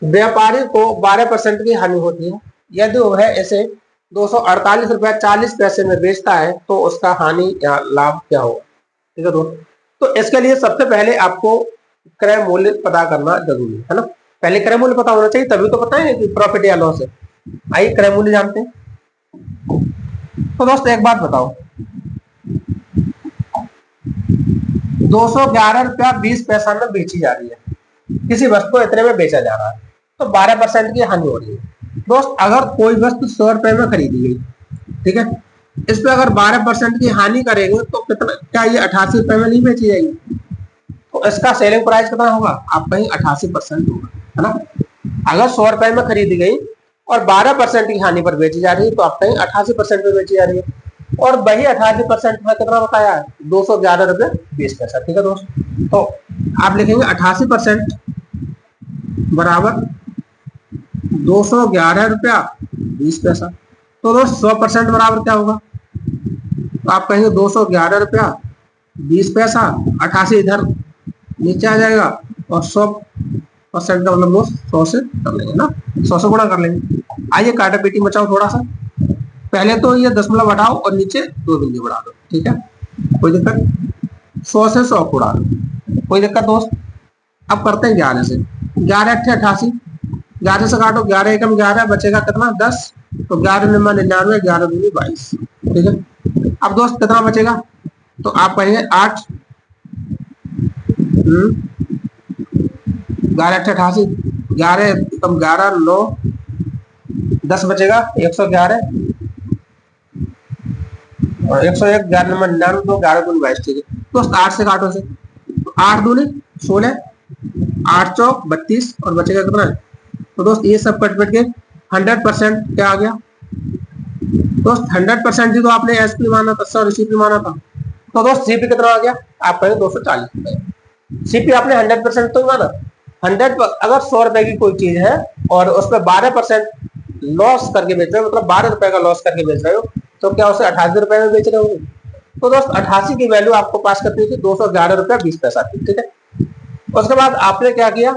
व्यापारी को 12% की हानि होती है। यदि वह इसे 248 रुपया 40 पैसे में बेचता है तो उसका हानि या लाभ क्या होगा। ठीक है दोस्तों, तो इसके लिए सबसे पहले आपको क्रय मूल्य पता करना जरूरी है ना। पहले क्रय मूल्य पता होना चाहिए, तभी तो पता है कि प्रॉफिट या लॉस है। आइए क्रय मूल्य जानते हैं। तो दोस्तों एक बात बताओ, 211 रुपया 20 पैसा में बेची जा रही है, किसी वस्तु को इतने में बेचा जा रहा है, तो 12% की हानि हो रही है। दोस्त अगर कोई वस्तु 100 रुपए में खरीदी गई, ठीक है, इस पे अगर 12% की हानि करेंगे तो कितना, क्या ये 88 रुपए में नहीं बेची जाएगी? तो इसका सेलिंग प्राइस कितना होगा? आप कहीं 88% होगा, है ना। अगर 100 रुपए में खरीदी गई और 12% की हानि पर बेची जा रही है तो आप कहीं 88% में बेची जा रही है। और वही 88% में कितना बताया है? 211 रुपये 20 पैसा। ठीक है दोस्त, तो आप लिखेंगे 88% बराबर 211 रुपया 20 पैसा। तो दोस्त 100% बराबर क्या होगा? तो आप कहेंगे 211 रुपया 20 पैसा, 88 इधर नीचे आ जाएगा और 100% का मतलब दोस्त 100 से कर लेंगे ना, 100 से गुणा कर लेंगे। आइए काटा पीटी मचाओ थोड़ा सा, पहले तो ये दशमलव हटाओ और नीचे 2 बिंदु बढ़ा दो। ठीक है, कोई दिक्कत? 100 से 100 को उड़ा दो, कोई दिक्कत दोस्त? अब करते हैं 11 से, 11 अट्ठे 88, 11 से काटो, 11 एकम 11, बचेगा कितना? 10, तो 11 निम्न 99, 11 दूनी 22। ठीक है, अब दोस्त कितना बचेगा? तो आप कहेंगे 8, 11 अट्ठे 88, 11 एकम 11, 9, 10 बचेगा 111 और 101, 11 नंबर 99, तो 11 दूनी 22। ठीक है दोस्त, 8 से काटो से, तो 8 दूनी 16, 8 चौक 32 और बचेगा कितना? तो दोस्त ये सब कट के 100% क्या आ गया दोस्त? 100% ही तो आपने एसपी माना था, सॉरी सीपी माना था। तो दोस्त सीपी कितना आ गया? आप कहें 240 रुपए। सीपी आपने 100% तो माना, 100 अगर 100 रुपए की कोई चीज है और उस पर 12% लॉस करके बेच रहे हो, मतलब 12 रुपए का लॉस करके बेच रहे हो, तो क्या उसे 88 रुपए में बेच रहे हो? तो दोस्त 88 की वैल्यू आपको पास करती थी 211 रुपया 20 पैसा थी। ठीक है, उसके बाद आपने क्या किया,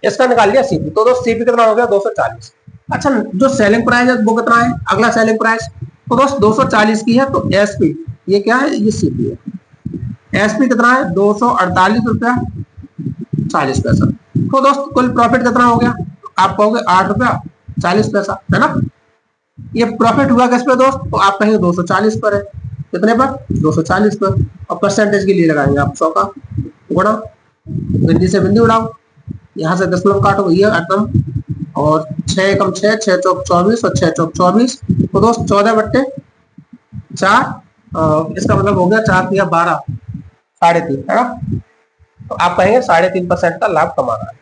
इसका निकाल लिया सीपी। तो दोस्त सीपी कितना हो गया? 240। अच्छा, जो सेलिंग प्राइस है वो कितना है? अगला सेलिंग प्राइस तो दोस्त 240 की है, तो एसपी ये क्या है? ये सीपी है। एसपी कितना है? 248 रुपया 40 पैसा। तो दोस्त कुल प्रॉफिट कितना हो गया? आप कहोगे 8 रुपया 40 पैसा, है ना। ये प्रॉफिट हुआ किस पे दोस्त? तो आप कहेंगे 240 पर है। कितने पर? 240 पर। और परसेंटेज के लिए लगाएंगे आप 100 का गुणा, बिंदी से बिंदी उड़ाओ, यहाँ से दशमलव काटो, ये अटम, और 6 एकम 6, 6 चौक 24 और 6 चौक 24। तो दोस्त 14/4, इसका मतलब हो गया 4 या 12, 3.5, है ना। तो आप कहेंगे 3.5% का लाभ कमा रहा है,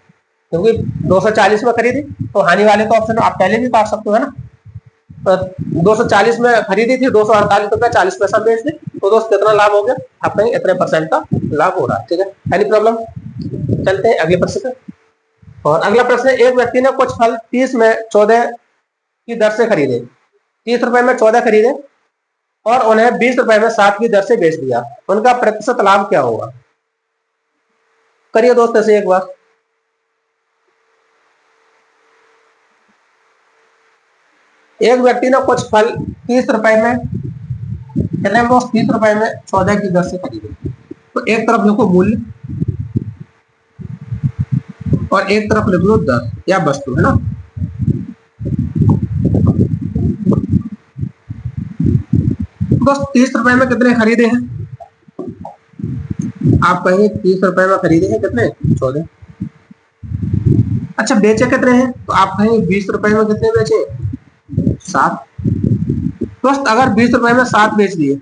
क्योंकि 240 में खरीदी तो हानि वाले का ऑप्शन आप पहले भी काट सकते हो, है ना। तो 240 में खरीदी थी, 248 रुपया 40 पैसा बेच दी, तो दोस्त कितना लाभ हो गया? आप कहेंगे इतने % का लाभ हो रहा है। ठीक है, एनी प्रॉब्लम? चलते हैं अगले प्रश्न पे। और अगला प्रश्न, एक व्यक्ति ने कुछ फल 30 में 14 की दर से खरीदे, 30 रुपए में 14 खरीदे और उन्हें 20 रुपए में 7 की दर से बेच दिया, उनका प्रतिशत लाभ क्या होगा? करिए दोस्त ऐसे एक बार। एक व्यक्ति ने कुछ फल 30 रुपए में, कितने में? 30 रुपए में 14 की दर से खरीदे। तो एक तरफ लिखो मूल्य और एक तरफ लिख लो दर या वस्तु, है ना। बस 30 रुपए में कितने खरीदे हैं? आप कहेंगे 30 रुपए में खरीदे हैं कितने? 14। अच्छा, बेचे कितने हैं? तो आप कहेंगे 20 रुपए में कितने बेचे? 7। दोस्त अगर 20 रुपए में 7 बेच दिए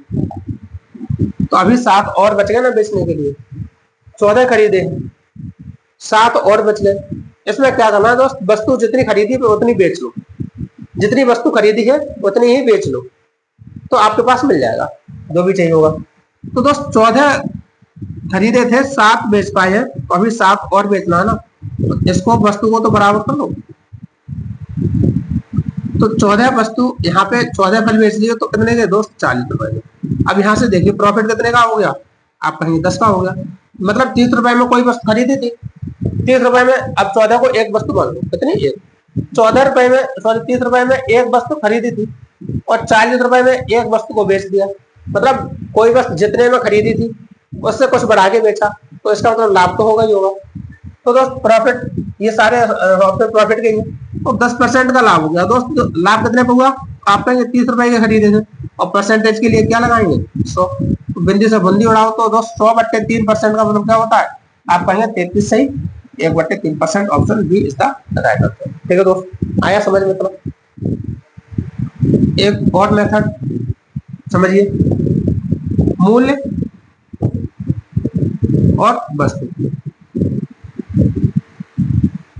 तो अभी 7 और बच गए ना बेचने के लिए। 14 खरीदे, 7 और बच गए। इसमें क्या करना है दोस्त? वस्तु जितनी खरीदी है उतनी बेच लो, जितनी वस्तु खरीदी है उतनी ही बेच लो, तो आपके पास मिल जाएगा जो भी चाहिए होगा। तो दोस्त 14 खरीदे थे, 7 बेच पाए हैं, तो अभी 7 और बेचना है ना, तो इसको वस्तु को तो बराबर कर लो, तो 14 वस्तु यहाँ पे 14 फल बेच लिए तो कितने के दोस्त 40 रुपए में। अब यहाँ से देखिए प्रॉफिट कितने का हो गया, आप कहेंगे 10 का हो गया। मतलब 30 रुपए में कोई वस्तु खरीदी थी, 30 रुपए में अब 14 को एक वस्तु मान लो, कितनी एक, 14 रुपए में सॉरी 30 रुपए में एक वस्तु खरीदी थी और 40 रुपए में एक वस्तु को बेच दिया। मतलब कोई वस्तु जितने में खरीदी थी उससे कुछ बढ़ा के बेचा, तो इसका मतलब लाभ तो होगा ही होगा। तो दोस्त प्रॉफिट, ये सारे प्रॉफिट के तो 10% का लाभ हो गया दोस्त। लाभ कितने पे हुआ, आप कहेंगे 30 रुपए के खरीदे थे और परसेंटेज के लिए क्या लगाएंगे 100, तो बिंदी से बंदी उड़ाओ तो दोस्त 100/3% का मतलब क्या होता है, आप कहेंगे 33 सही, 1/3%, option B is the right answer. ठीक है दोस्त, आया समझ में। मतलब एक और मेथड समझिए, मूल्य और वस्तु।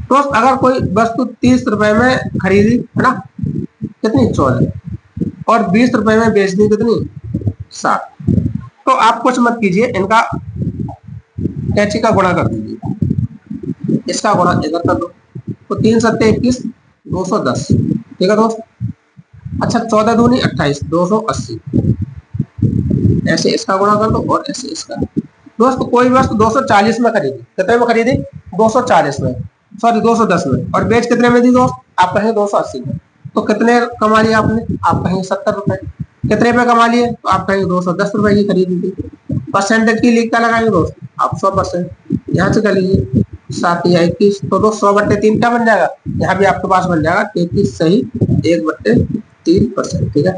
दोस्त अगर कोई वस्तु 30 रुपए में खरीदी है ना, कितनी 14, और 20 रुपए में बेच दी कितनी 7, तो आप कुछ मत कीजिए, इनका कैंची का गुणा कर दीजिए, इसका गुणा इधर कर दो, तो 3 सत्ते 21, 210। ठीक है दोस्त। अच्छा 14 दूनी 28, 280, ऐसे इसका गुणा कर दो और ऐसे इसका। दोस्त कोई वस्तु 240 में खरीदी, कितने में खरीदी 240 में, सॉरी 210 में, और बेच कितने में दी दोस्त, आप कहें 280 में, तो कितने कमा लिए आपने, आप कहें 70 रुपए। कितने पे कमा लिए, तो आप कहेंगे 210 रुपए की खरीदी थी। परसेंटेज की लिख क्या लगाएंगे दोस्त, आप 100%, यहाँ से कर लीजिए 7 या 21, तो दोस्त 100/3 क्या बन जाएगा, यहाँ भी आपके पास बन जाएगा 33 सही, 1/3%। ठीक है,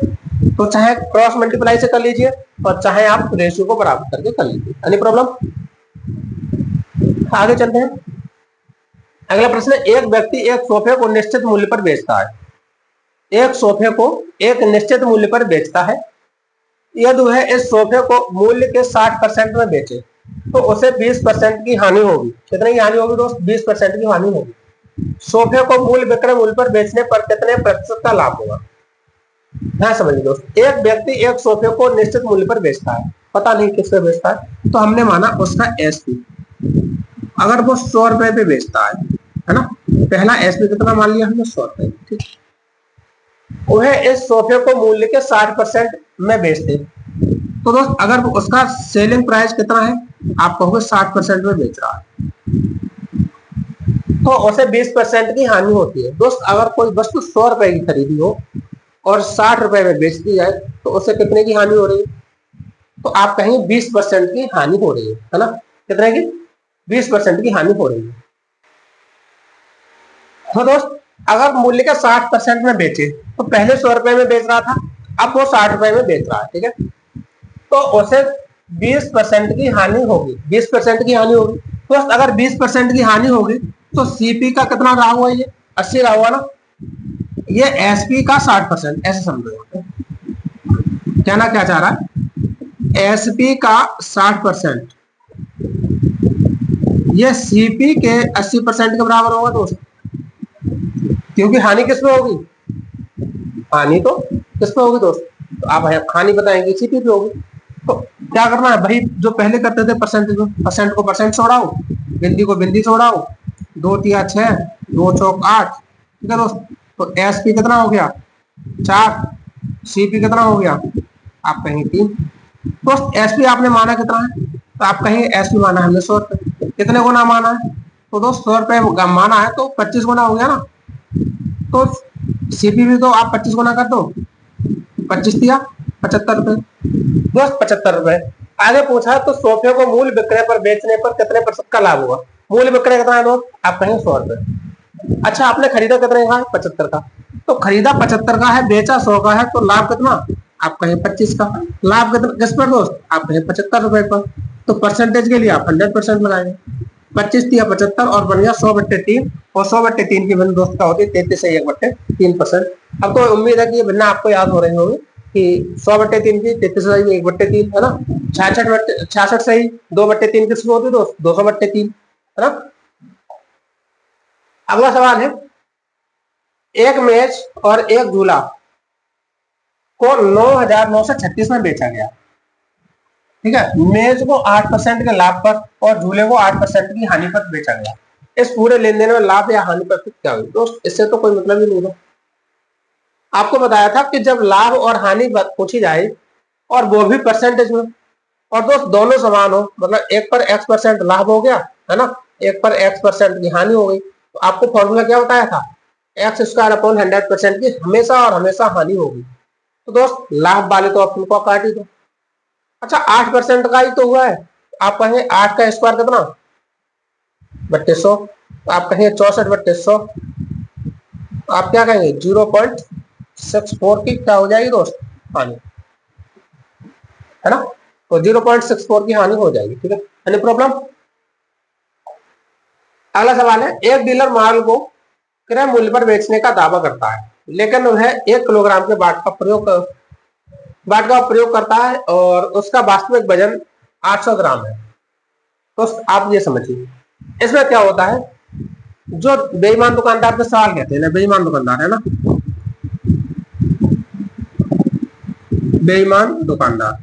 तो चाहे क्रॉस मल्टीप्लाई से कर लीजिए और चाहे आप रेशियो को बराबर करके कर लीजिए, एनी प्रॉब्लम। आगे चलते हैं। अगला प्रश्न, एक व्यक्ति एक सोफे को निश्चित मूल्य पर बेचता है, एक सोफे को एक निश्चित मूल्य पर बेचता है। यदि वह इस सोफे को मूल्य के 60% में बेचे तो उसे 20% की हानि होगी। कितने की हानि होगी दोस्त, 20% की हानि होगी। सोफे को मूल्य विक्रय मूल्य पर बेचने पर कितने प्रतिशत का लाभ होगा। ध्यान समझिए दोस्त, एक व्यक्ति एक सोफे को निश्चित मूल्य पर बेचता है, पता नहीं किस पे बेचता है, तो हमने माना उसका एसपी, अगर वो 100 रुपए पे बेचता है ना, पहला एसपी कितना मान लिया हमने 100 रुपए। ठीक, वह इस सोफे को मूल्य के 60% में बेचते, तो दोस्त अगर उसका सेलिंग प्राइस कितना है, आप कहोगे 60% में बेच रहा है, तो उसे 20% की हानि होती है। दोस्त अगर कोई वस्तु 100 रुपए की खरीदी हो और 60 रुपए में बेच दी जाए तो उसे कितने की हानि हो रही है, तो आप कहेंगे 20% की हानि हो रही है ना, कितने की 20% की हानि हो रही है। तो दोस्त अगर मूल्य का 60% में बेचे, तो पहले 100 रुपए में बेच रहा था, अब वो 60 रुपए में बेच रहा है। ठीक है, तो उसे 20% की हानि होगी, 20% की हानि होगी। दोस्त अगर 20% की हानि होगी तो सीपी का कितना रहा हुआ, ये 80 रहा हुआ ना, ये एसपी का 60%, ऐसे समझो। कहना क्या चाह रहा है, एसपी का 60% ये सीपी के 80% के बराबर होगा दोस्त, क्योंकि हानि किसमें होगी, हानि तो किसमें होगी दोस्त, तो आप हानि बताएंगे सीपी पे होगी। तो क्या करना है भाई, जो पहले करते थे परसेंटेज में, परसेंट को परसेंट से उड़ाओ, बिंदी को बिंदी से उड़ाओ, 2 तिया 6, 2 चौक 8। ठीक है दोस्त, तो एसपी कितना हो गया 4, सीपी कितना हो गया, आप कहेंगे 3। दोस्त एसपी आपने माना कितना है, तो आप कहेंगे एसपी माना हमने 100 रुपए, कितने गुना माना है, तो दोस्त 100 रुपए माना है तो 25 गुना हो गया ना, तो सीपी भी तो आप 25 गुना कर दो, 25 दिया 75 रुपए, दोस्त 75 रुपए। आगे पूछा तो सोफे को मूल्य विक्रय पर बेचने पर कितने प्रतिशत का लाभ हुआ। मूल्य विक्रय कितना है दोस्त, आप कहेंगे 100 रुपए। अच्छा आपने खरीदा कितने का है, 75 का, तो खरीदा 75 का है, बेचा 100 का है, तो लाभ कितना, आप कहें 25 का। लाभ कितना किस पर दोस्त, आप कहें 75 रुपए पर, तो परसेंटेज के लिए आप 100% लगाएंगे, 25 या 75 और बन गया 100/3, और 100/3 की भिन्न दोस्त का होती है 33 से 1/3%। अब तो उम्मीद है कि ये भिन्न आपको याद हो रही होगी कि 100/3 की 33 से 1/3 है ना, 66 से ही 2/3 किसमें होती है दोस्त, 200/3 है ना। अगला सवाल है, एक मेज और एक झूला को 9,936 में बेचा गया। ठीक है, मेज को 8% के लाभ पर और झूले को 8% की हानि पर बेचा गया। इस पूरे लेन देन में लाभ या हानि पर क्या हुई दोस्त, इससे तो कोई मतलब ही नहीं है। आपको बताया था कि जब लाभ और हानि पूछी जाए और वो भी परसेंटेज में, और दोस्त दोनों समान हो, मतलब एक पर x% लाभ हो गया है ना, एक पर x% की हानि हो गई, तो आपको फॉर्मूला क्या बताया था, x² अपॉन 100% की हमेशा और हमेशा हानि होगी। तो दोस्त लाभ वाले तो ऑप्शन को काट ही दो। अच्छा 8% का ही तो हुआ है, आप कहेंगे 8 का स्क्वायर कितना, 3200, तो आप कहेंगे 64/100, तो आप क्या कहेंगे 0.64 की क्या हो जाएगी दोस्त, हानि, है ना, तो 0.64 की हानि हो जाएगी। ठीक है, एनी प्रॉब्लम। अगला सवाल है, एक डीलर माल को क्रय मूल्य पर बेचने का दावा करता है, लेकिन वह 1 किलोग्राम के बाट का प्रयोग करता है और उसका वास्तविक वजन 800 ग्राम है। तो आप ये समझिए इसमें क्या होता है, जो बेईमान दुकानदार पे सवाल कहते हैं ना, बेईमान दुकानदार है ना, बेईमान दुकानदार,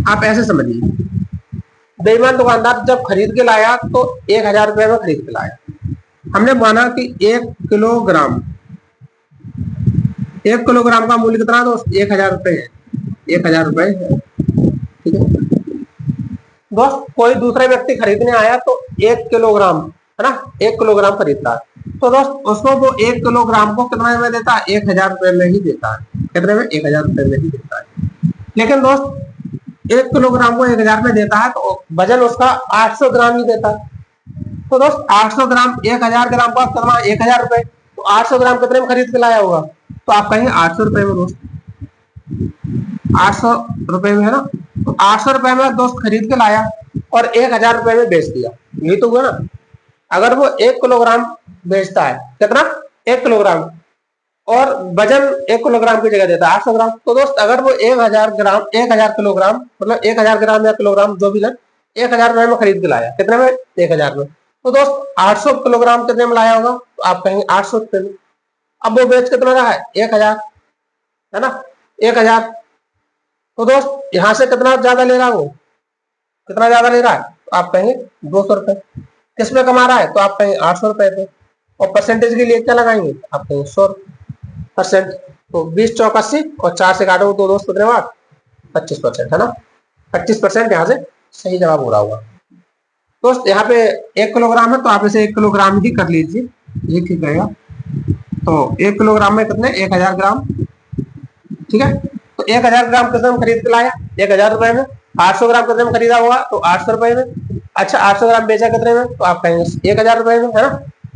आप ऐसे समझिए, बेईमान दुकानदार जब खरीद के लाया तो 1000 रुपए में खरीद के लाया, हमने माना कि 1 किलोग्राम, 1 किलोग्राम का मूल्य कितना दोस्त, 1000 रुपए है, 1000 रुपए है। ठीक है दोस्त, कोई दूसरा व्यक्ति खरीदने आया तो 1 किलोग्राम, है ना, 1 किलोग्राम खरीदता है, तो दोस्त उसको वो 1 किलोग्राम को कितने में देता है, 1000 रुपए में ही देता है, कितने में, 1000 रुपए में ही देता है। लेकिन दोस्त 1 किलोग्राम को 1000 में देता है तो वजन उसका 800 ग्राम ही देता है। तो दोस्त 800 ग्राम 1000 ग्राम का कितना, 1000 रुपए, तो 800 ग्राम कितने में खरीद के लाया होगा, तो आप कहेंगे 800 रुपए में दोस्त, 800 रुपए में, है ना, तो 800 रुपए में दोस्त खरीद के लाया और 1000 रुपए में बेच दिया, यही तो हुआ ना। अगर वो 1 किलोग्राम बेचता है, कितना, 1 किलोग्राम, और वजन 1 किलोग्राम की जगह देता है 800 ग्राम, तो दोस्त अगर वो 1000 ग्राम, 1000 किलोग्राम, मतलब 1000 ग्राम या किलोग्राम जो भी है, 1000 रुपए में खरीद के लाया, कितने में, 1000 में, तो दोस्त 800 किलोग्राम कितने में लाया होगा, तो आप कहेंगे 800 रुपए में। अब वो बेच कितना रहा है, 1000, है ना, 1000, तो दोस्त यहां से कितना ज्यादा ले रहा है, वो कितना ज्यादा ले रहा है, तो आप कहेंगे 200 रुपए। किस पे कमा रहा है, तो आप कहेंगे 800 रुपए पे, और परसेंटेज के लिए क्या लगाएंगे, आप कहेंगे 100%, तो 20 चौक 80 और 4 से काटो तो दोस्त कितने बार, 25%, है ना, 25% यहाँ से सही जवाब हो रहा होगा। दोस्त यहाँ पे 1 किलोग्राम है तो आप इसे 1 किलोग्राम ही कर लीजिए, ये ठीक रहेगा। तो 1 किलोग्राम में कितने, 1000 ग्राम, ठीक है, तो 1000 ग्राम कितने में खरीद के लाया, 1000 रुपए में, 800 ग्राम कितने में खरीदा हुआ, तो 800 रुपए में। अच्छा 800 ग्राम बेचा कितने में, तो आप कहेंगे 1000 रुपए में, है ना,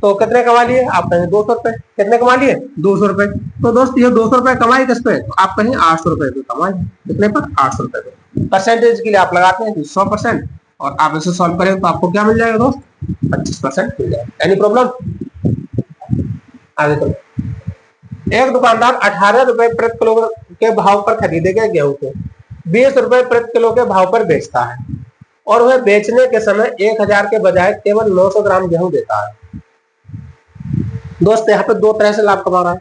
तो कितने कमा लिए, आप कहेंगे 200 रुपए, कितने कमा लिए, 200 रुपए। तो दोस्त ये 200 रुपए कमाए किस पे, तो आप कहेंगे 800 रुपए पे कमाए, कितने पर, 800 रुपए पे। परसेंटेज के लिए आप लगाते हैं 100%, और आप इसे सॉल्व करें तो आपको क्या मिल जाएगा दोस्त, 25% मिल जाएगा। एनी प्रॉब्लम, आगे चलो। एक दुकानदार 18 रुपए प्रति किलो के भाव पर खरीदे गए गेहूं को 20 रुपए प्रति किलो के भाव पर बेचता है, और वह बेचने के समय 1000 के बजाय केवल 900 ग्राम गेहूं देता है। दोस्त यहाँ पे दो तरह से लाभ कमा रहा है,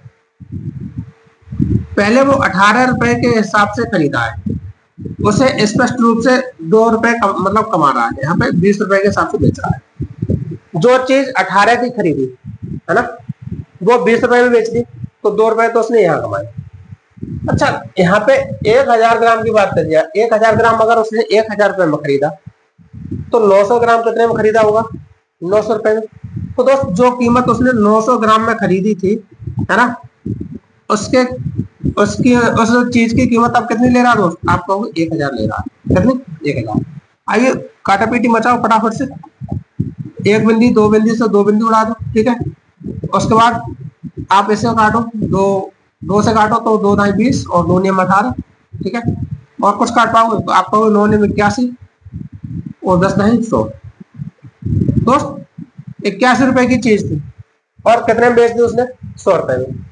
पहले वो 18 रुपए के हिसाब से खरीदा है, उसे स्पष्ट रूप से 2 रुपए मतलब कमा रहा है, यहाँ पे 20 रुपए के हिसाब से बेच रहा है। जो चीज 18 की खरीदी, है ना, वो 20 रुपए में बेच दी, तो 2 रुपए तो उसने यहाँ कमाए। अच्छा यहाँ पे 1000 ग्राम की बात करिए, 1000 ग्राम अगर उसने 1000 रुपए में खरीदा, तो 900 ग्राम कितने में खरीदा होगा, 900 रुपए में। तो दोस्त जो कीमत उसने 900 ग्राम में खरीदी थी, है ना, उसके उसकी उस चीज की कीमत अब कितनी ले रहा है दोस्त, आप कहोगे 1000 ले रहा है, कितनी, 1000। आइए काटा पीटी मचाओ फटाफट से, एक बिंदी दो बिंदी से दो बिंदी उड़ा दो, ठीक है, उसके बाद आप इसे काटो, दो से काटो तो 2 9 20 और 2 9 18, ठीक है, और कुछ काट पाओगे तो आप कहोगे 9 9 81 और 10 नहीं 100। दोस्त 81 रुपए की चीज थी और कितने में बेच दी उसने, 100 रुपए में।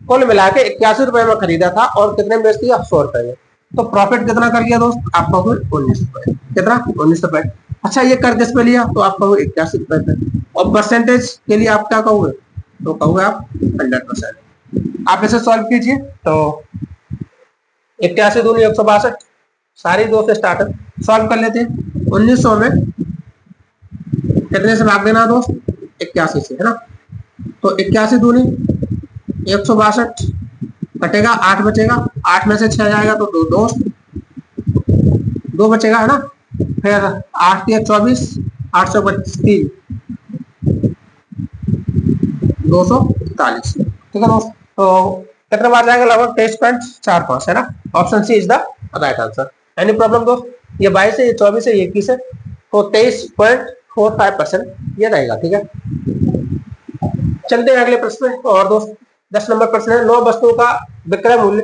कुल मिला के 81 रुपए में खरीदा था और कितने में बेच दिया, 100 रुपए में। तो प्रॉफिट कितना कर लिया दोस्त, आप कहोगे 19 रुपए, कितना, 19 रुपए। अच्छा ये कर किस पे लिया, तो आप कहोगे 81 रुपए पे, और परसेंटेज के लिए आप क्या कहोगे, तो कहोगे आप 100%। आप इसे सॉल्व कीजिए, तो 81 दूनी 162, सारी 2 से स्टार्ट है, सॉल्व कर लेते हैं। 1900 में कितने से भाग देना दोस्त, 81 से, है ना। तो 81 दूनी 162, कटेगा 8 बचेगा, 8 में से 6 जाएगा तो दो बचेगा, है ना। फिर 8 या 24, 825, 243, ठीक है दोस्त। तो कितने बार जाएगा, लगभग 23.45, है ना। Option C is the right answer. Any problem दोस्त? ये 22 है, ये 24 है, ये 21 है, तो 23.45% ये रहेगा, ठीक है। चलते हैं अगले प्रश्न में। और दोस्त 10 नंबर प्रश्न है, 9 वस्तुओं का विक्रय मूल्य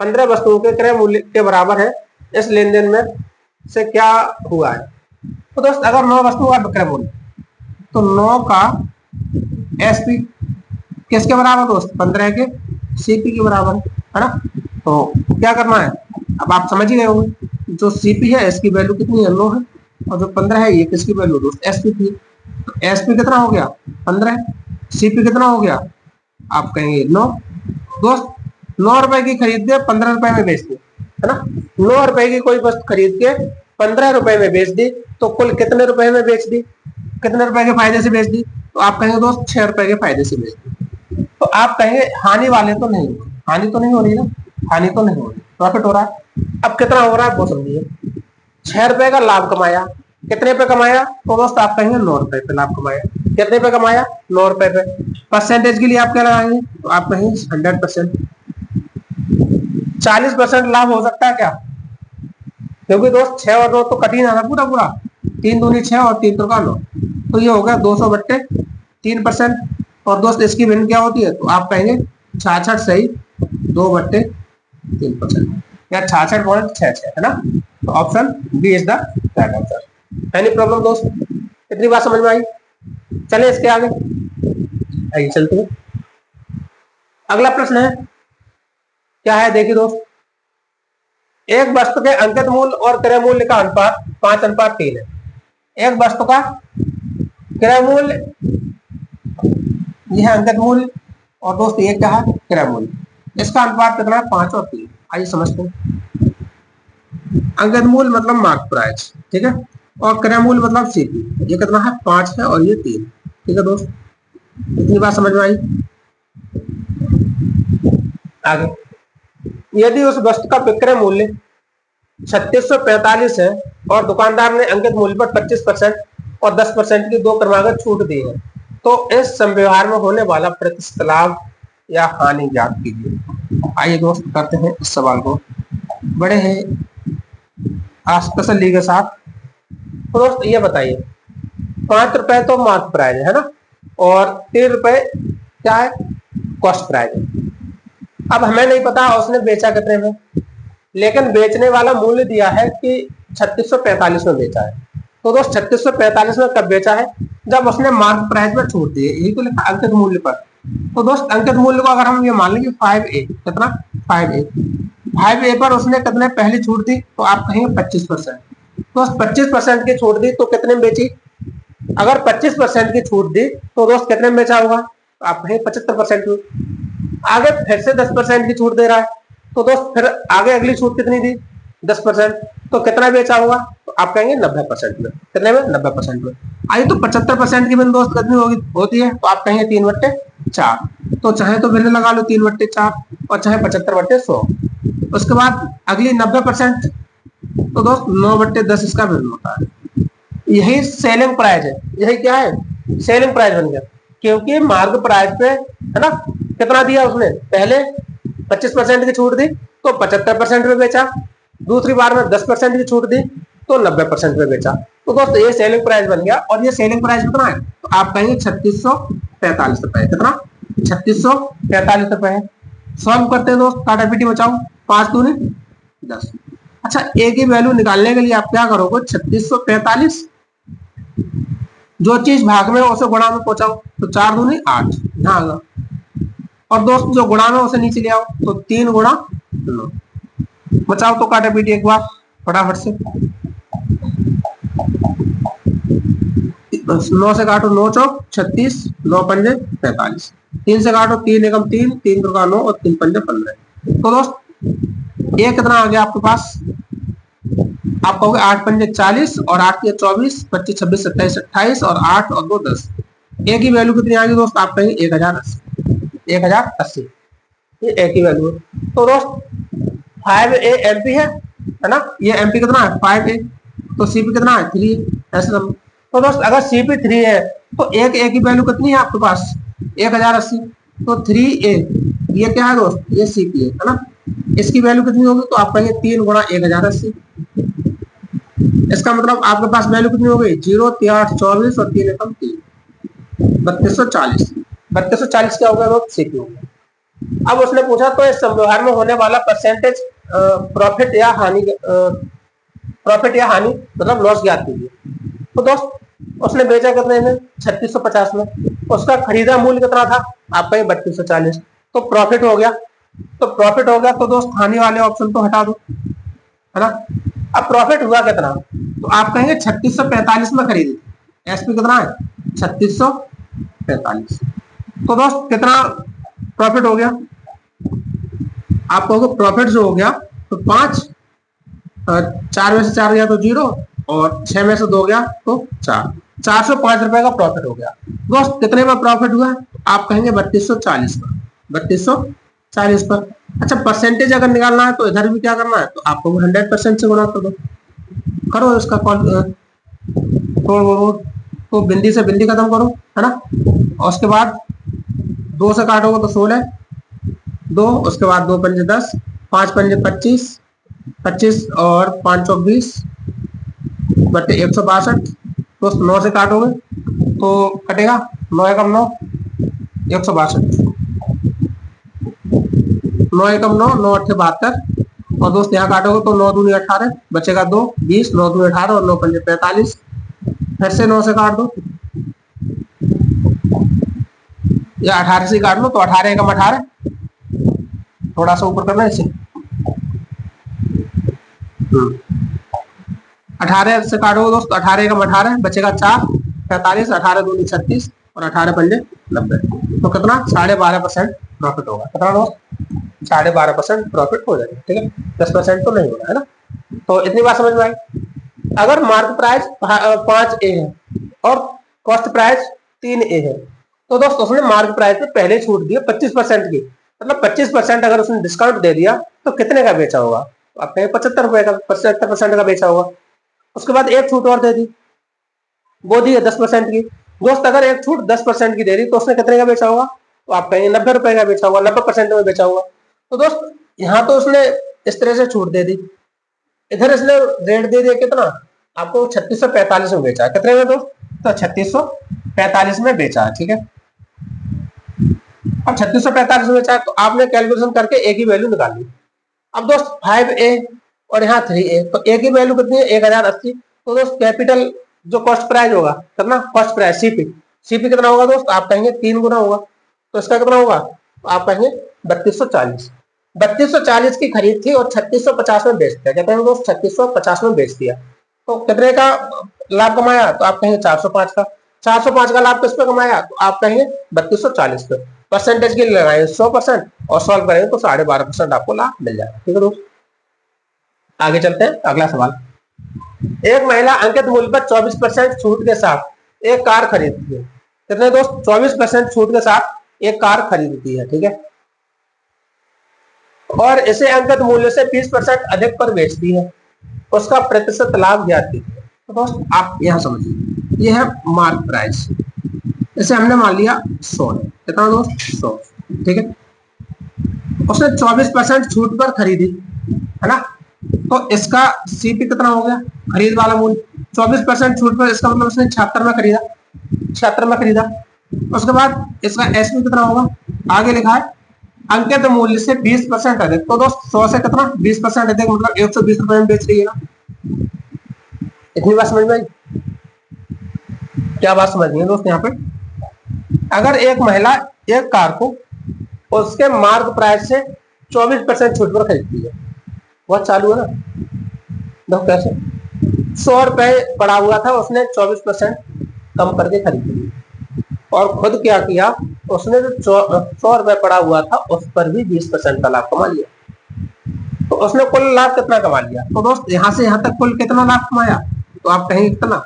15 वस्तुओं के क्रय मूल्य के बराबर है, इस लेन देन में से क्या हुआ है। तो दोस्त अगर 9 वस्तुओं का विक्रय मूल्य, तो 9 का एसपी किसके बराबर दोस्त, 15 के सीपी के बराबर, है ना। तो क्या करना है, अब आप समझ ही गए होंगे, जो सीपी है इसकी वैल्यू कितनी है, 9 है, और जो 15 है ये किसकी वैल्यू दोस्त, एसपी की। तो एसपी कितना हो गया, 15, सीपी कितना हो गया, आप कहेंगे 9। दोस्त 9 रुपए की खरीद के 15 रुपए में बेच दी, है ना। 9 रुपए की कोई वस्तु खरीद के 15 रुपए में बेच दी, तो कुल कितने रुपए में बेच दी, कितने रुपए के फायदे से बेच दी, तो आप कहेंगे दोस्त 6 रुपए के फायदे से बेच दी। तो आप कहेंगे हानि वाले तो नहीं, हानि तो नहीं हो रही ना, हानि तो नहीं हो रही, प्रॉफिट हो रहा है। अब कितना हो रहा है वो समझिए, 6 रुपए का लाभ कमाया, कितने पे कमाया, तो दोस्त आप कहेंगे 9 रुपए पे लाभ कमाया। कितने पे कमाया, 9 रुपए पे। परसेंटेज के लिए आप क्या लगाएंगे, तो आप कहेंगे 100%। 40% लाभ हो सकता है क्या, क्योंकि दोस्त 6 और 9 तो कठिन है ना, पूरा पूरा 3 दूनी 6 और 3 का 9, तो ये होगा 200/3%। और दोस्त इसकी भिन्न क्या होती है, तो आप कहेंगे 66 सही 2/3% या 66.66, है ना। तो option B is the right answer. Any problem दोस्त, इतनी बात समझ में आई? चले इसके आगे, आइए चलते हैं। अगला प्रश्न है, क्या है देखिए दोस्त, एक वस्तु के अंकित मूल्य और क्रय मूल्य का अनुपात 5:3 है। एक वस्तु का क्रय मूल्य, यह अंकित मूल्य, और दोस्त ये क्या है, क्रय मूल्य, इसका अनुपात कितना है, 5 और 3। आइए समझते हैं। अंकित मूल्य मतलब मार्क प्राइस, ठीक है, और क्रय मूल्य मतलब सीपी, ये कितना है, 5 है और ये 3, ठीक है दोस्त। इतनी बात समझ में आई? आगे, यदि उस वस्तु का विक्रय मूल्य 3645 है और दुकानदार ने अंकित मूल्य पर 25% और 10% की 2 क्रमागत छूट दी है, तो इस संव्यवहार में होने वाला प्रतिशत लाभ या हानि ज्ञात कीजिए। आइए दोस्त करते हैं इस सवाल को बड़े ही तसल्ली के साथ। तो दोस्त ये बताइए, 5 रुपए तो मार्क प्राइस है ना, और 3 रुपए क्या है, कॉस्ट प्राइस है। अब हमें नहीं पता उसने बेचा कितने में, लेकिन बेचने वाला मूल्य दिया है कि 3645 में बेचा है। तो दोस्त 3645 में कब बेचा है, जब उसने मार्क प्राइस में छूट दी है, यही तो लिखा अंकित मूल्य पर। तो दोस्त अंकित मूल्य को अगर हम ये मान लेंगे 5A, कितना 5A पर उसने कितने पहले छूट दी, तो आप कहेंगे 25%। तो 25% की छूट दी तो कितने में बेची, अगर 25% की छूट दी तो दोस्त कितने में बेचा होगा, तो आप कहेंगे 75% में। आगे फिर से 10% की छूट दे रहा है, तो दोस्त फिर आगे अगली छूट कितनी दी, 10%, तो कितना बेचा होगा, तो आप कहेंगे 90% में। कितने में, 90% में। आइए तो 75% की बिन दोस्त कितनी होती है, तो आप कहेंगे 3/4। तो चाहे तो बिन लगा लो 3/4 और चाहे 75/100। उसके बाद अगली 90%, तो दोस्त 9/10 इसका बिन होता है। यही सेलिंग प्राइस है, यही क्या है, सेलिंग प्राइस बन गया, क्योंकि मार्क प्राइस पे है ना कितना दिया उसने, पहले 25% की छूट दी तो 75% में बेचा, दूसरी बार में 10% की छूट दी तो 90% में बेचा। तो दोस्त ये सेलिंग प्राइस बन गया, और ये सेलिंग प्राइस कितना है, तो आप कहेंगे 3645 रुपए। कितना, 3645 रुपए है। सॉल्व करते हैं दोस्त, काटा पीटी बचाओ, 5 दूनी 10। अच्छा, ए की वैल्यू निकालने के लिए आप क्या करोगे, 3645, जो चीज भाग में उसे गुणा में पहुंचाओ, तो 4 दूनी 8 यहाँ आगा, और दोस्त जो गुणा में उसे नीचे ले आओ, तो 3 गुणा 9। बचाओ तो काटा पीटी एक बार फटाफट से, 9 से काटो 9 चौक 36, 9 पंजे 45, 3 से काटो 3 एकम 3, 3 का 9 और 3 पंजे 15। तो दोस्त ये कितना आ गया आपके पास, आप कहोगे 8 पंजे 40 और 8 के 24, 25 26 27 28 और 8 और 2 10, ए की वैल्यू कितनी आएगी दोस्त, आप कहेंगे 1080, 1080 ये ए की वैल्यू है। तो दोस्त 5A MP है ना, ये MP कितना है 5A, तो CP कितना है 3 ऐसे। तो दोस्त अगर CP 3 है तो एक A की वैल्यू कितनी है आपके पास 1080, तो 3A ये क्या है दोस्त, ये CP है ना, इसकी वैल्यू कितनी होगी, तो आप कहेंगे 3 गुणा 1080। इसका मतलब आपके पास वैल्यू कितनी हो गई 0, 3, 8, 24 और 3 एकम 3, 3240। 3240 क्या हो गया दोस्त, CP हो गया। अब उसने पूछा तो इस व्यवहार में होने वाला परसेंटेज प्रॉफिट या हानि, प्रॉफिट या हानि मतलब लॉस ज्ञात कीजिए। तो दोस्त उसने बेचा कितने में 3650 में, उसका खरीदा मूल्य कितना था, आप कहें 3240, तो प्रॉफिट हो गया। तो प्रॉफिट हो गया तो दोस्त हानि वाले ऑप्शन तो हटा दो, है ना। अब प्रॉफिट हुआ कितना, तो आप कहेंगे 3645 में खरीदी, एसपी कितना है 3645। तो दोस्त कितना प्रॉफिट हो गया, आप कहोगे प्रॉफिट जो हो गया तो 5, 4 में से 4 गया तो 0 और 6 में से 2 गया तो 4, 405 रुपए का प्रॉफिट हो गया। दोस्त कितने में प्रॉफिट हुआ, आप कहेंगे 3240 पर, 3240 पर। अच्छा परसेंटेज अगर निकालना है तो इधर भी क्या करना है, तो आपको 100% से गुणा कर दो, करो इसका तो बिंदी से बिंदी खत्म करो, है ना। और उसके बाद 2 से काटोगे तो 16, 2 उसके बाद 2 पंजे 10, 5 पंजे 25, 25 और 5 चौक 20 बटे 162। तो 9 से काटोगे तो कटेगा 9 एकम 9, 162, 9 एकम 9, 9 अट्ठे 72। और दोस्त यहाँ काटोगे तो 9 दूनी 18 बचेगा 2, 20, 9 दूनी 18 और 9 पंजे 45। फिर से 9 से काट दो या 18 से काट लो तो 18 एकम 18, थोड़ा सा ऊपर करना है इसे, 18 से काटोगे दोस्त 18 एकम 18 बचेगा 4, 45, 18 दूनी 36 और 18 पंजे 90। तो कितना 12.5% प्रॉफिट होगा, कितना दोस्त 12.5% प्रॉफिट हो जाएगा, ठीक है 10% तो नहीं होगा, है ना। तो इतनी बात समझ में आई। अगर मार्केट प्राइस 5A है और कॉस्ट प्राइस 3A है, तो दोस्त उसने मार्केट प्राइस पे पहले छूट दी 25% की, मतलब 25% अगर उसने डिस्काउंट दे दिया तो कितने का बेचा होगा, तो आप कहें 75 रुपए का, 75% का बेचा होगा। उसके बाद एक छूट और दे दी, वो दी है 10% की। दोस्त अगर एक छूट 10% की दे दी तो उसने कितने का बेचा होगा, तो आप कहेंगे 90 रुपए का बेचा होगा, 90% में बेचा होगा। तो दोस्त यहाँ तो उसने इस तरह से छूट दे दी, इधर इसने रेट दे दिया कितना, आपको 3645 में बेचा है, कितने में दोस्त, तो 3645 में बेचा है, ठीक है। अब 3645 में बेचा है तो आपने कैलकुलेशन करके ए की वैल्यू निकाल ली। अब दोस्त 5A और यहाँ 3A, तो ए की वैल्यू कितनी है 1080। तो दोस्त कैपिटल जो कॉस्ट प्राइस होगा कितना, कॉस्ट प्राइस सीपी कितना होगा दोस्त, आप कहेंगे 3 गुना होगा, तो इसका कितना होगा, तो आप कहेंगे 3240। 3240 की खरीद थी और 3650 में बेच दिया, कहते हैं दोस्त 3650 में बेच दिया, तो कितने का लाभ कमाया, तो आप कहेंगे 405 का। 405 का लाभ किस पे कमाया, तो आप कहेंगे 3240 पे। परसेंटेज के लिए लगाएंगे 100% और सॉल्व करेंगे तो 12.5% आपको लाभ मिल जाएगा, ठीक है दोस्त। आगे चलते हैं, अगला सवाल। एक महिला अंकित मूल्य पर 24% छूट के साथ एक कार खरीदती है, कितने दोस्त 24% छूट के साथ एक कार खरीदती है, ठीक है, और इसे अंकित मूल्य से 20% अधिक पर बेचती है, उसका प्रतिशत लाभ ज्ञात कीजिए। तो दोस्त आप यहां समझिए, ये है मार्क प्राइस, इसे हमने मान लिया 100 है, कितना दोस्त 100, ठीक है। उसने 24% छूट पर खरीदी, है ना, तो इसका सीपी कितना हो गया, खरीद वाला मूल्य 24% छूट पर, इसका मतलब उसने 76 में खरीदा, 76 में खरीदा। उसके बाद इसका एसपी कितना होगा, आगे लिखा है अंकित मूल्य से 20% अधिक, तो दोस्त 100 से कितना 20% अधिक मतलब 120 रुपए में बेच रही है ना। इतनी बात समझ में आई, क्या बात समझनी है दोस्त यहाँ पे। अगर एक महिला एक कार को उसके मार्क प्राइस से 24% छूट पर खरीदती है, बहुत चालू है ना, देखो कैसे 100 रुपए पड़ा हुआ था, उसने 24% कम करके खरीद लिया, और खुद क्या किया, उसने जो 100 रुपए पड़ा हुआ था उस पर भी 20% का लाभ कमा लिया, तो उसने कुल लाभ कितना कमा लिया, तो दोस्त यहाँ से यहाँ तक कुल कितना लाभ कमाया, तो आप कहेंगे कितना,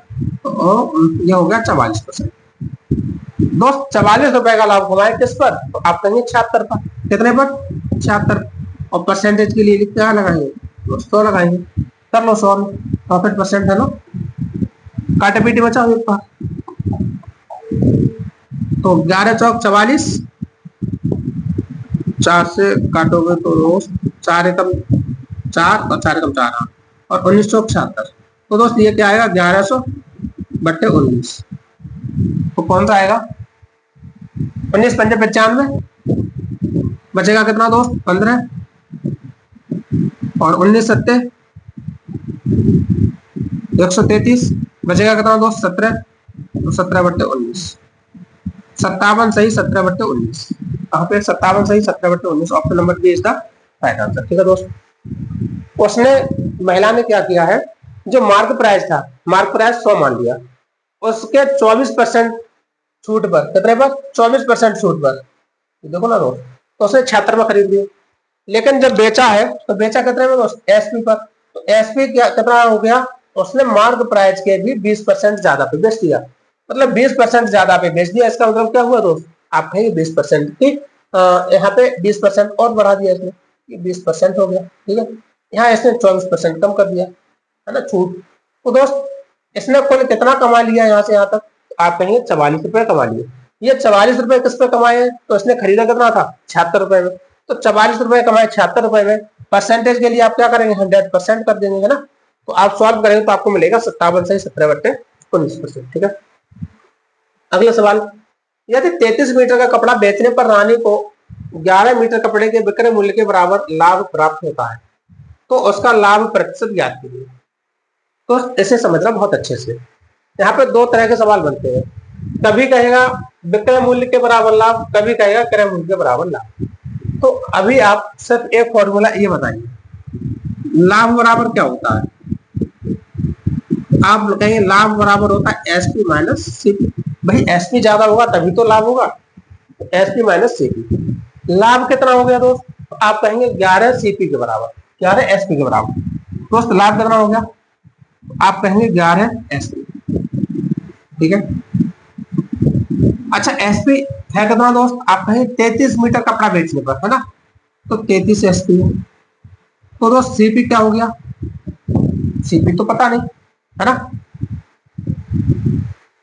तो ये हो गया 44%। दोस्त 44 रुपए का लाभ कमाए किस पर, तो आप कहेंगे 76 पर। कितने पर, 76। और परसेंटेज के लिए क्या लगाएंगे, 100 लगाएंगे। कर लो 100 प्रॉफिट परसेंट है ना, काटे पीटी बचा एक पर। तो 11 चौक 44, 4 से काटोगे तो दोस्त 4 एकम 4 और 4 एकम 4 और 19 चौक 76। तो दोस्त ये क्या आएगा, 1100/19। तो कौन सा आएगा, 19 पंजे 95, बचेगा कितना दोस्त 15, और 19 सत्ते 133, बचेगा कितना दोस्त 17, तो 17/19। 57 सही 17/19। कहाँ पे 57 सही 17/19, option number B is the right answer. ठीक है दोस्त, उसने महिला ने क्या किया है, जो मार्क प्राइस था, मार्क प्राइस 100 मान लिया, उसके 24% छूट पर, कितने पर 24% छूट पर, देखो ना दोस्त, तो उसने 76 में खरीद लिया। लेकिन जब बेचा है तो बेचा कितने में दोस्त, एसपी पर। तो एसपी क्या कितना हो गया, उसने मार्क प्राइस के भी 20% ज्यादा पे बेच दिया, मतलब 20% ज्यादा पे बेच दिया। इसका मतलब क्या हुआ दोस्त, आप कहेंगे 20% की, यहाँ पे 20% और बढ़ा दिया इसने, ये 20% हो गया। ठीक है, यहाँ इसने 24% कम कर दिया, है ना, छूट। तो दोस्त इसने कुल कितना कमा लिया यहाँ से यहाँ तक, आप कहेंगे 44 रुपए कमा लिए। ये 44 रुपए किस पे कमाए, तो इसने खरीदा कितना था 76 रुपए में। तो 44 रुपए कमाए 76 रुपए में, परसेंटेज के लिए आप क्या करेंगे 100% कर देंगे, है ना। तो आप सॉल्व करेंगे तो आपको मिलेगा 57 से 17/19%। ठीक है, अगला सवाल, यदि 33 मीटर का कपड़ा बेचने पर रानी को 11 मीटर कपड़े के विक्रय मूल्य के बराबर लाभ प्राप्त होता है, तो उसका लाभ प्रतिशत ज्ञात कीजिए। तो इसे समझना बहुत अच्छे से, यहाँ पे दो तरह के सवाल बनते हैं, कभी कहेगा विक्रय मूल्य के बराबर लाभ, कभी कहेगा क्रय मूल्य के बराबर लाभ। तो अभी आप सिर्फ एक फॉर्मूला ये बताइए, लाभ बराबर क्या होता है, आप कहेंगे लाभ बराबर होता है एसपी माइनस सीपी। भाई एसपी ज्यादा होगा तभी तो लाभ होगा, तो एसपी माइनस सीपी। लाभ कितना हो गया दोस्त, तो आप कहेंगे 11 सीपी के बराबर, 11 एसपी के बराबर। दोस्त लाभ कितना हो गया, आप कहेंगे 11 एसपी। ठीक है, अच्छा एसपी है कितना दोस्त, आप कहेंगे 33 मीटर कपड़ा बेचने पर, है ना, तो 33 एसपी है। तो दोस्त सीपी क्या हो गया, सीपी तो पता नहीं, है ना,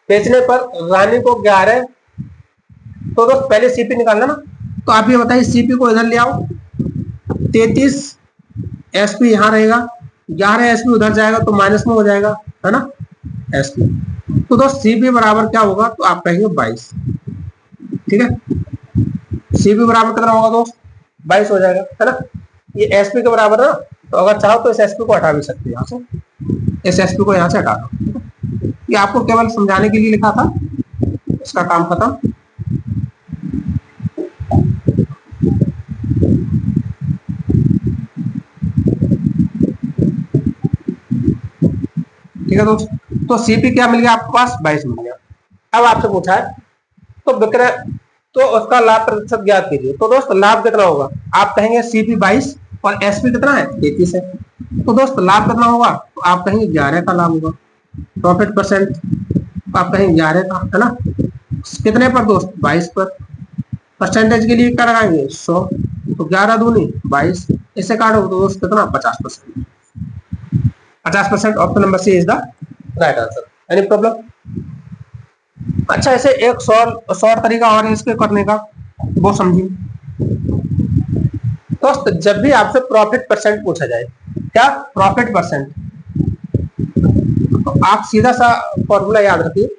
बेचने पर रानी को 11, तो दोस्त पहले सीपी निकालना ना। तो आप ये बताइए सीपी को इधर ले आओ, 33 एसपी यहाँ रहेगा, 11 एसपी उधर जाएगा तो माइनस में हो जाएगा, है ना एसपी। तो दोस्त सीपी बराबर क्या होगा, तो आप कहेंगे 22। ठीक है, सीपी बराबर कितना होगा दोस्त, 22 हो जाएगा, है ना। ये एसपी के बराबर है ना, तो अगर चाहो तो इस एसपी को हटा भी सकते हैं यहाँ से, इस एसपी को यहाँ से हटा दो। ये आपको केवल समझाने के लिए लिखा था, इसका काम खत्म। ठीक है दोस्त, तो सीपी क्या मिल गया आपके पास, 22 मिल गया। अब आपसे पूछा है तो विक्रय, तो उसका लाभ प्रतिशत ज्ञात कीजिए। तो दोस्त लाभ कितना होगा, आप कहेंगे सीपी 22 और एसपी कितना है 33 है। तो दोस्त लाभ कितना होगा, तो आप कहेंगे 11 का लाभ होगा। प्रॉफिट परसेंट आप कहेंगे 11 का, है ना, कितने पर दोस्त 22 पर। परसेंटेज के लिए क्या लगाएंगे 100, तो 11 दूनी 22, इसे काटो तो दोस्त कितना 50%। 50% option number C is the right answer. Any problem, अच्छा ऐसे एक शॉर्ट तरीका और है इसके करने का, वो समझिए दोस्त। जब भी आपसे प्रॉफिट परसेंट पूछा जाए, क्या प्रॉफिट परसेंट, तो आप सीधा सा फॉर्मूला याद रखिए।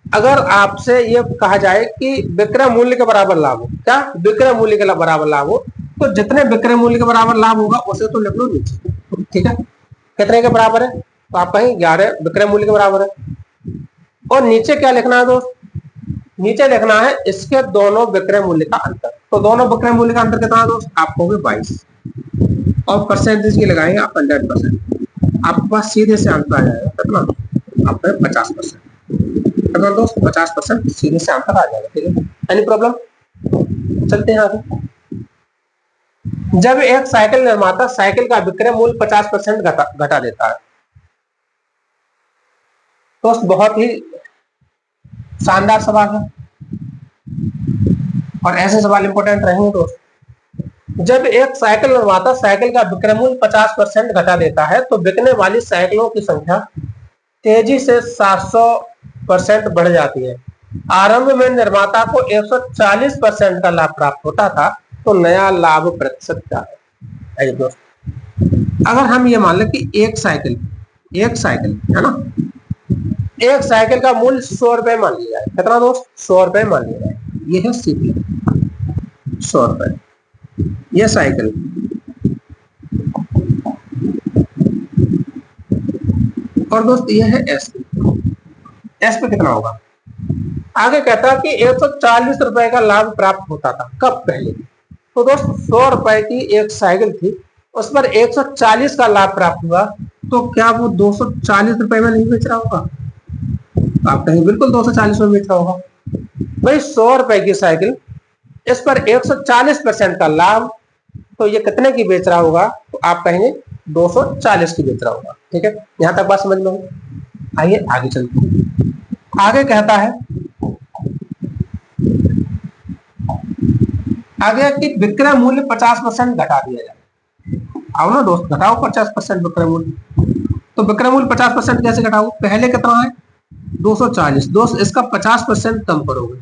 अगर आपसे ये कहा जाए कि विक्रय मूल्य के बराबर लाभ हो, क्या विक्रय मूल्य के बराबर लाभ हो, तो जितने विक्रय मूल्य के बराबर लाभ होगा उसे तो लिख लो नीचे। ठीक है, कितने के बराबर है, तो आप कहेंगे 11 विक्रय मूल्य के बराबर है। और नीचे क्या लिखना है दोस्त, नीचे लिखना है इसके दोनों विक्रय मूल्य का अंतर। तो दोनों विक्रय मूल्य का अंतर कितना है दोस्त, आपको 22, और परसेंटेज की लगाएंगे आप 100%, आपके पास सीधे से आंसर आ जाएगा कितना, आपका 50%। अगर दोस्त 50% सीधे से आंसर आ जाएगा। ठीक है, एनी प्रॉब्लम, चलते हैं आगे। जब एक साइकिल निर्माता साइकिल का विक्रय मूल्य 50% घटा देता है, दोस्त बहुत ही शानदार सवाल है, और ऐसे सवाल इंपॉर्टेंट रहेंगे दोस्त। जब एक साइकिल निर्माता साइकिल का विक्रय मूल्य 50% घटा देता है तो बिकने वाली साइकिलों की संख्या तेजी से 700% बढ़ जाती है। आरंभ में निर्माता को 140% का लाभ प्राप्त होता था, तो नया लाभ प्रतिशत क्या है दोस्त? अगर हम ये मान लें कि एक साइकिल है ना, एक साइकिल का मूल्य 100 रुपए मान लिया जाए। कितना दोस्त? 100 रुपए मान लिया जाए। ये है सीपी 100 रुपए, ये साइकिल। और दोस्त ये है एस पे कितना होगा? आगे कहता है कि 140 रुपए का लाभ प्राप्त होता था। कब? पहले। तो दोस्त 100 रुपए की एक साइकिल थी, उस पर 140 का लाभ प्राप्त हुआ, तो क्या वो 240 रुपए में नहीं बेच रहा होगा? आप कहेंगे बिल्कुल 240 में बेच रहा होगा। भाई 100 रुपए की साइकिल, इस पर 140% का लाभ, तो ये कितने की बेच रहा होगा? तो आप कहेंगे 240 की बेच रहा होगा। ठीक है, यहां तक बात समझ लो। आइए आगे चलते हैं। आगे कहता है, आगे कि विक्रय मूल्य 50% घटा दिया जाए। आओ ना दोस्त, घटाओ 50% विक्रय मूल्य। तो विक्रय मूल्य 50% कैसे घटाओ? पहले कितना है? 240। दोस्त इसका 50% कम करोगे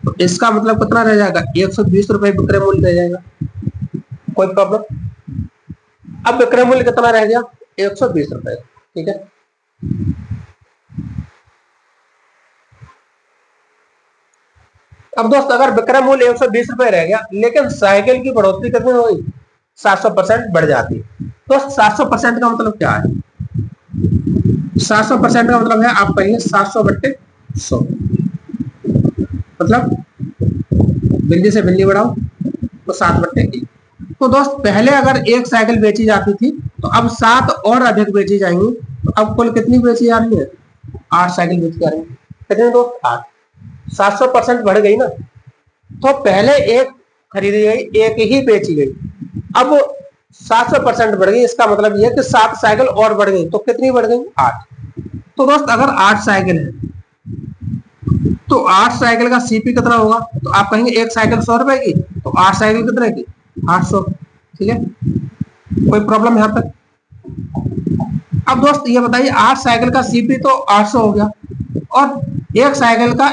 तो इसका मतलब कितना रह जाएगा? 120 रुपए विक्रय मूल्य रह जाएगा। कोई प्रॉब्लम? अब विक्रय मूल्य कितना रह गया? 120 रुपए। ठीक है, अब दोस्त अगर विक्रय मूल्य 120 रुपए रह गया, लेकिन साइकिल की बढ़ोतरी कितनी हो गई? 700% बढ़ जाती है। दोस्त 700% का मतलब क्या है? 700% का मतलब है, आप कहिए 700/100, मतलब बिंदी से बिंदी बढ़ाओ तो 7/1। तो दोस्त पहले अगर एक साइकिल बेची जाती थी, तो अब 7 और अधिक बेची जाएंगी। तो अब कुल कितनी बेची जा रही है? 8 साइकिल बेची जा रही है। कितनी दोस्त? 8। 700% बढ़ गई ना। तो पहले एक खरीदी गई, एक ही बेची गई, अब 700% बढ़ गई। इसका मतलब यह कि 7 साइकिल और बढ़ गई। तो कितनी बढ़ गई? 8। तो दोस्त अगर 8 साइकिल है तो 8 साइकिल का सीपी कितना होगा? तो आप कहेंगे एक साइकिल 100 रुपए की, तो 8 साइकिल कितने की? 800। ठीक है, कोई प्रॉब्लम यहां तक? अब दोस्त ये बताइए, 8 साइकिल का सीपी तो 800 हो गया, और एक साइकिल का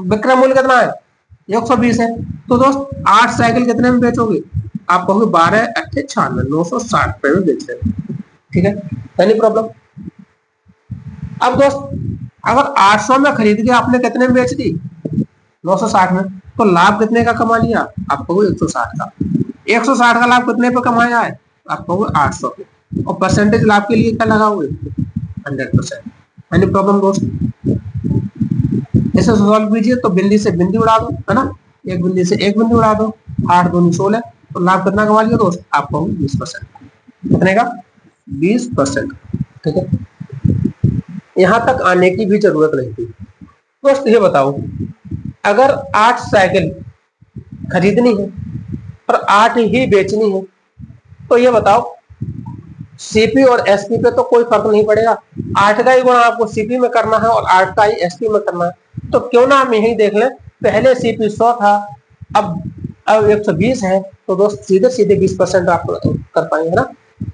विक्रय मूल्य कितना है? 120 है। तो दोस्त 8 साइकिल कितने में बेचोगे? आप कहोगे 12 8 96, 960 रुपए में बेच रहे हैं। ठीक है, एनी प्रॉब्लम? अब दोस्त अगर 800 में खरीद के आपने कितने में बेच दी? 960 में। तो लाभ कितने का कमा लिया? आप कहोगे 160 का। 160 का लाभ कितने पे कमाया है? आप कहोगे 800 पे। और परसेंटेज लाभ के लिए क्या लगाओगे? 100%। एनी प्रॉब्लम दोस्त? इसे सॉल्व कीजिए तो बिंदी से बिंदी उड़ा दो, है ना, एक बिंदी से एक बिंदी उड़ा दो। 8 दूनी 16, तो लाभ कितना कमा लिया दोस्त? आप कहोगे 20%। कितने का? 20%। ठीक है, यहां तक आने की भी जरूरत नहीं थी। दोस्त ये बताओ, अगर 8 साइकिल खरीदनी है और 8 ही बेचनी है, तो ये बताओ सीपी और एसपी पे तो कोई फर्क नहीं पड़ेगा। 8 का ही गुणा आपको सीपी में करना है और 8 का ही एसपी में करना है। तो क्यों ना हम यही देख लें, पहले सीपी 100 था, अब 120 है, तो दोस्त सीधे सीधे 20% आप कर पाएंगे ना।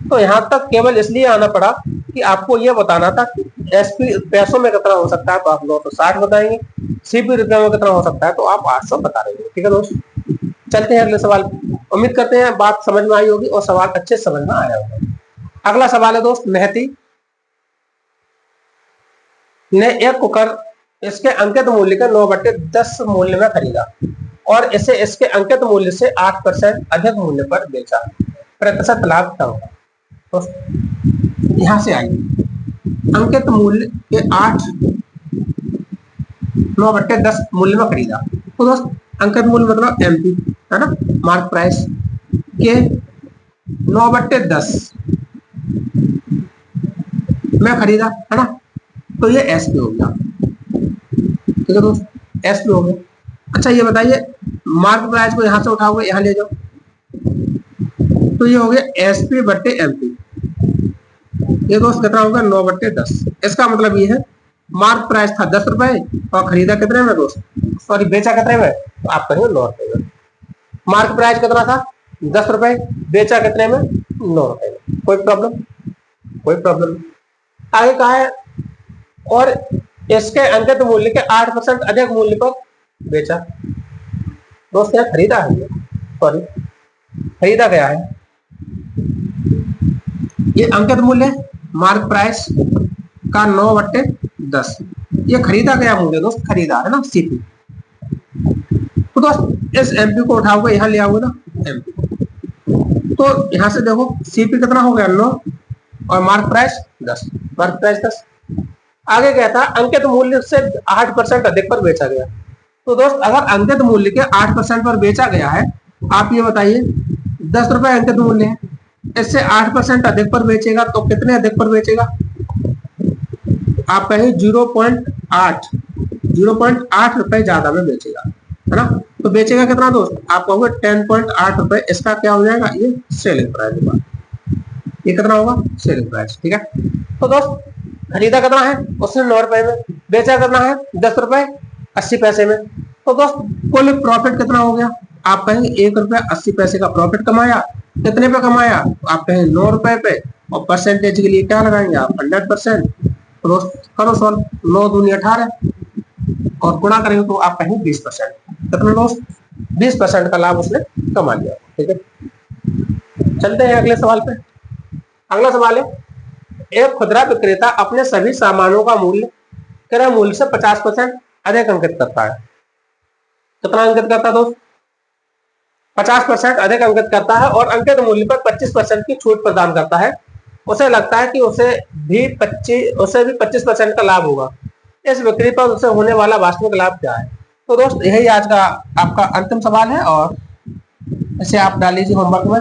तो यहाँ तक केवल इसलिए आना पड़ा कि आपको यह बताना था कि एसपी पैसों में कितना हो सकता है, तो आप 960 बताएंगे। सीपी रुपये में कितना हो सकता है, तो आप 800 बता देंगे। ठीक है दोस्त, चलते हैं अगले सवाल। उम्मीद करते हैं बात समझ में आई होगी और सवाल अच्छे समझ में आया होगा। अगला सवाल है दोस्त, महती ने एक कुकर इसके अंकित मूल्य के 9/10 मूल्य में खरीदा और इसे इसके अंकित मूल्य से 8% अधिक मूल्य पर बेचा। प्रतिशत लाभ क्या होगा? तो यहां से आइए, अंकित मूल्य के 9/10 मूल्य में खरीदा। तो दोस्त अंकित मूल्य मतलब एमपी, है ना, मार्क प्राइस के 9/10 में खरीदा, है ना। तो ये एस पे हो गया। ठीक है दोस्त, एस पे हो गया। अच्छा ये बताइए, मार्क प्राइस को यहां से उठाओगे, यहां ले जाओ, तो ये हो गया एस पी बट्टे एम पी। ये दोस्त कितना होगा? 9/10। इसका मतलब ये है मार्क प्राइस था 10 रुपए और खरीदा कितने में दोस्त? 100 सॉरी बेचा कितने में, तो आप कहेंगे 9 रुपए में। मार्केट प्राइस कितना था 10 रुपए, बेचा कितने में 9 रुपए में। कोई प्रॉब्लम, कोई प्रॉब्लम नहीं। आगे कहा है और इसके अंकित मूल्य के 8% अधिक मूल्य पर बेचा। दोस्त यहाँ खरीदा है, सॉरी खरीदा गया है। ये अंकित मूल्य मार्क प्राइस का 9/10, ये खरीदा गया मूल्य दोस्त, खरीदा है ना सीपी। तो दोस्त इस एमपी को उठाओगे यहाँ ले आओगे ना एमपी, तो यहाँ से देखो सीपी कितना हो गया 9 और मार्क प्राइस 10, मार्क प्राइस 10। आगे क्या था, अंकित मूल्य से 8% अधिक पर बेचा गया। तो दोस्त अगर अंकित मूल्य के 8% पर बेचा गया है, आप ये बताइए 10 रुपए अंकित मूल्य है, इससे 8% अधिक पर बेचेगा तो कितने अधिक पर बेचेगा, आप कहें 0.8 रुपए ज्यादा में बेचेगा, है ना। तो बेचेगा कितना दोस्त, आप कहोगे 10.8 रुपए, इसका क्या हो जाएगा, ये सेलिंग प्राइस होगा। ये कितना होगा, सेलिंग प्राइस, ठीक है। तो दोस्त खरीदा कितना है उसने 9 रुपए में, बेचा कितना है 10 रुपए 80 पैसे में। तो दोस्त कुल प्रॉफिट कितना हो गया, आप कहेंगे 1 रुपया 80 पैसे का प्रॉफिट कमाया। कितने पे कमाया, आप कहें 9 रुपए पे, और परसेंटेज के लिए क्या लगाएंगे आप 100%। तो दोस्त करो सॉल्व, 9 दूनी 18 और गुणा करेंगे तो आप कहेंगे 20%। कितना दोस्त 20% का लाभ उसने कमा लिया, ठीक है। चलते हैं अगले सवाल पे। अगला सवाल है, एक खुदरा विक्रेता अपने सभी सामानों का मूल्य क्रय मूल्य से 50% अधिक अंकित करता है। कितना अंकित करता है दोस्त, 50% अधिक अंकित करता है और अंकित मूल्य पर 25% की छूट प्रदान करता है। उसे लगता है कि उसे भी 25% का लाभ होगा। इस बिक्री पर उसे होने वाला वास्तविक लाभ क्या है। तो दोस्त यही आज का आपका अंतिम सवाल है और इसे आप डाल लीजिए होमवर्क में।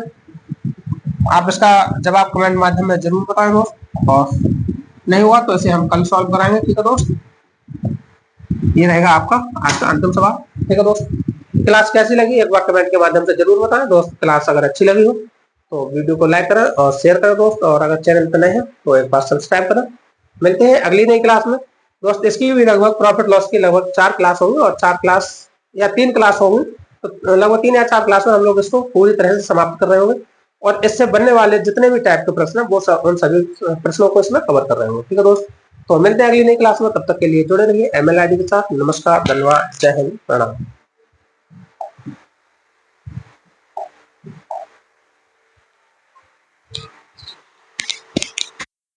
आप इसका जवाब कमेंट माध्यम में जरूर बताएं दोस्त, और नहीं हुआ तो इसे हम कल सॉल्व कराएंगे, ठीक है दोस्त। ये रहेगा आपका आज का अंतिम सवाल, ठीक है दोस्त। क्लास कैसी लगी एक बार कमेंट के माध्यम से जरूर बताएं दोस्त। क्लास अगर अच्छी लगी हो तो वीडियो को लाइक करें और शेयर करें दोस्त, और अगर चैनल पर नए हैं तो एक बार सब्सक्राइब करें। मिलते हैं अगली नई क्लास में दोस्त। इसकी भी लगभग प्रॉफिट लॉस की लगभग 4 क्लास होंगी और 4 क्लास या 3 क्लास होंगी, तो लगभग 3 या 4 क्लास में हम लोग इसको पूरी तरह से समाप्त कर रहे होंगे, और इससे बनने वाले जितने भी टाइप के प्रश्न है वो उन सभी प्रश्नों को इसमें कवर कर रहे होंगे, ठीक है दोस्त। तो मिलते हैं अगली नई क्लास में, तब तक के लिए जुड़े रहिए MLID के साथ। नमस्कार, धन्यवाद, जय हिंद, प्रणाम।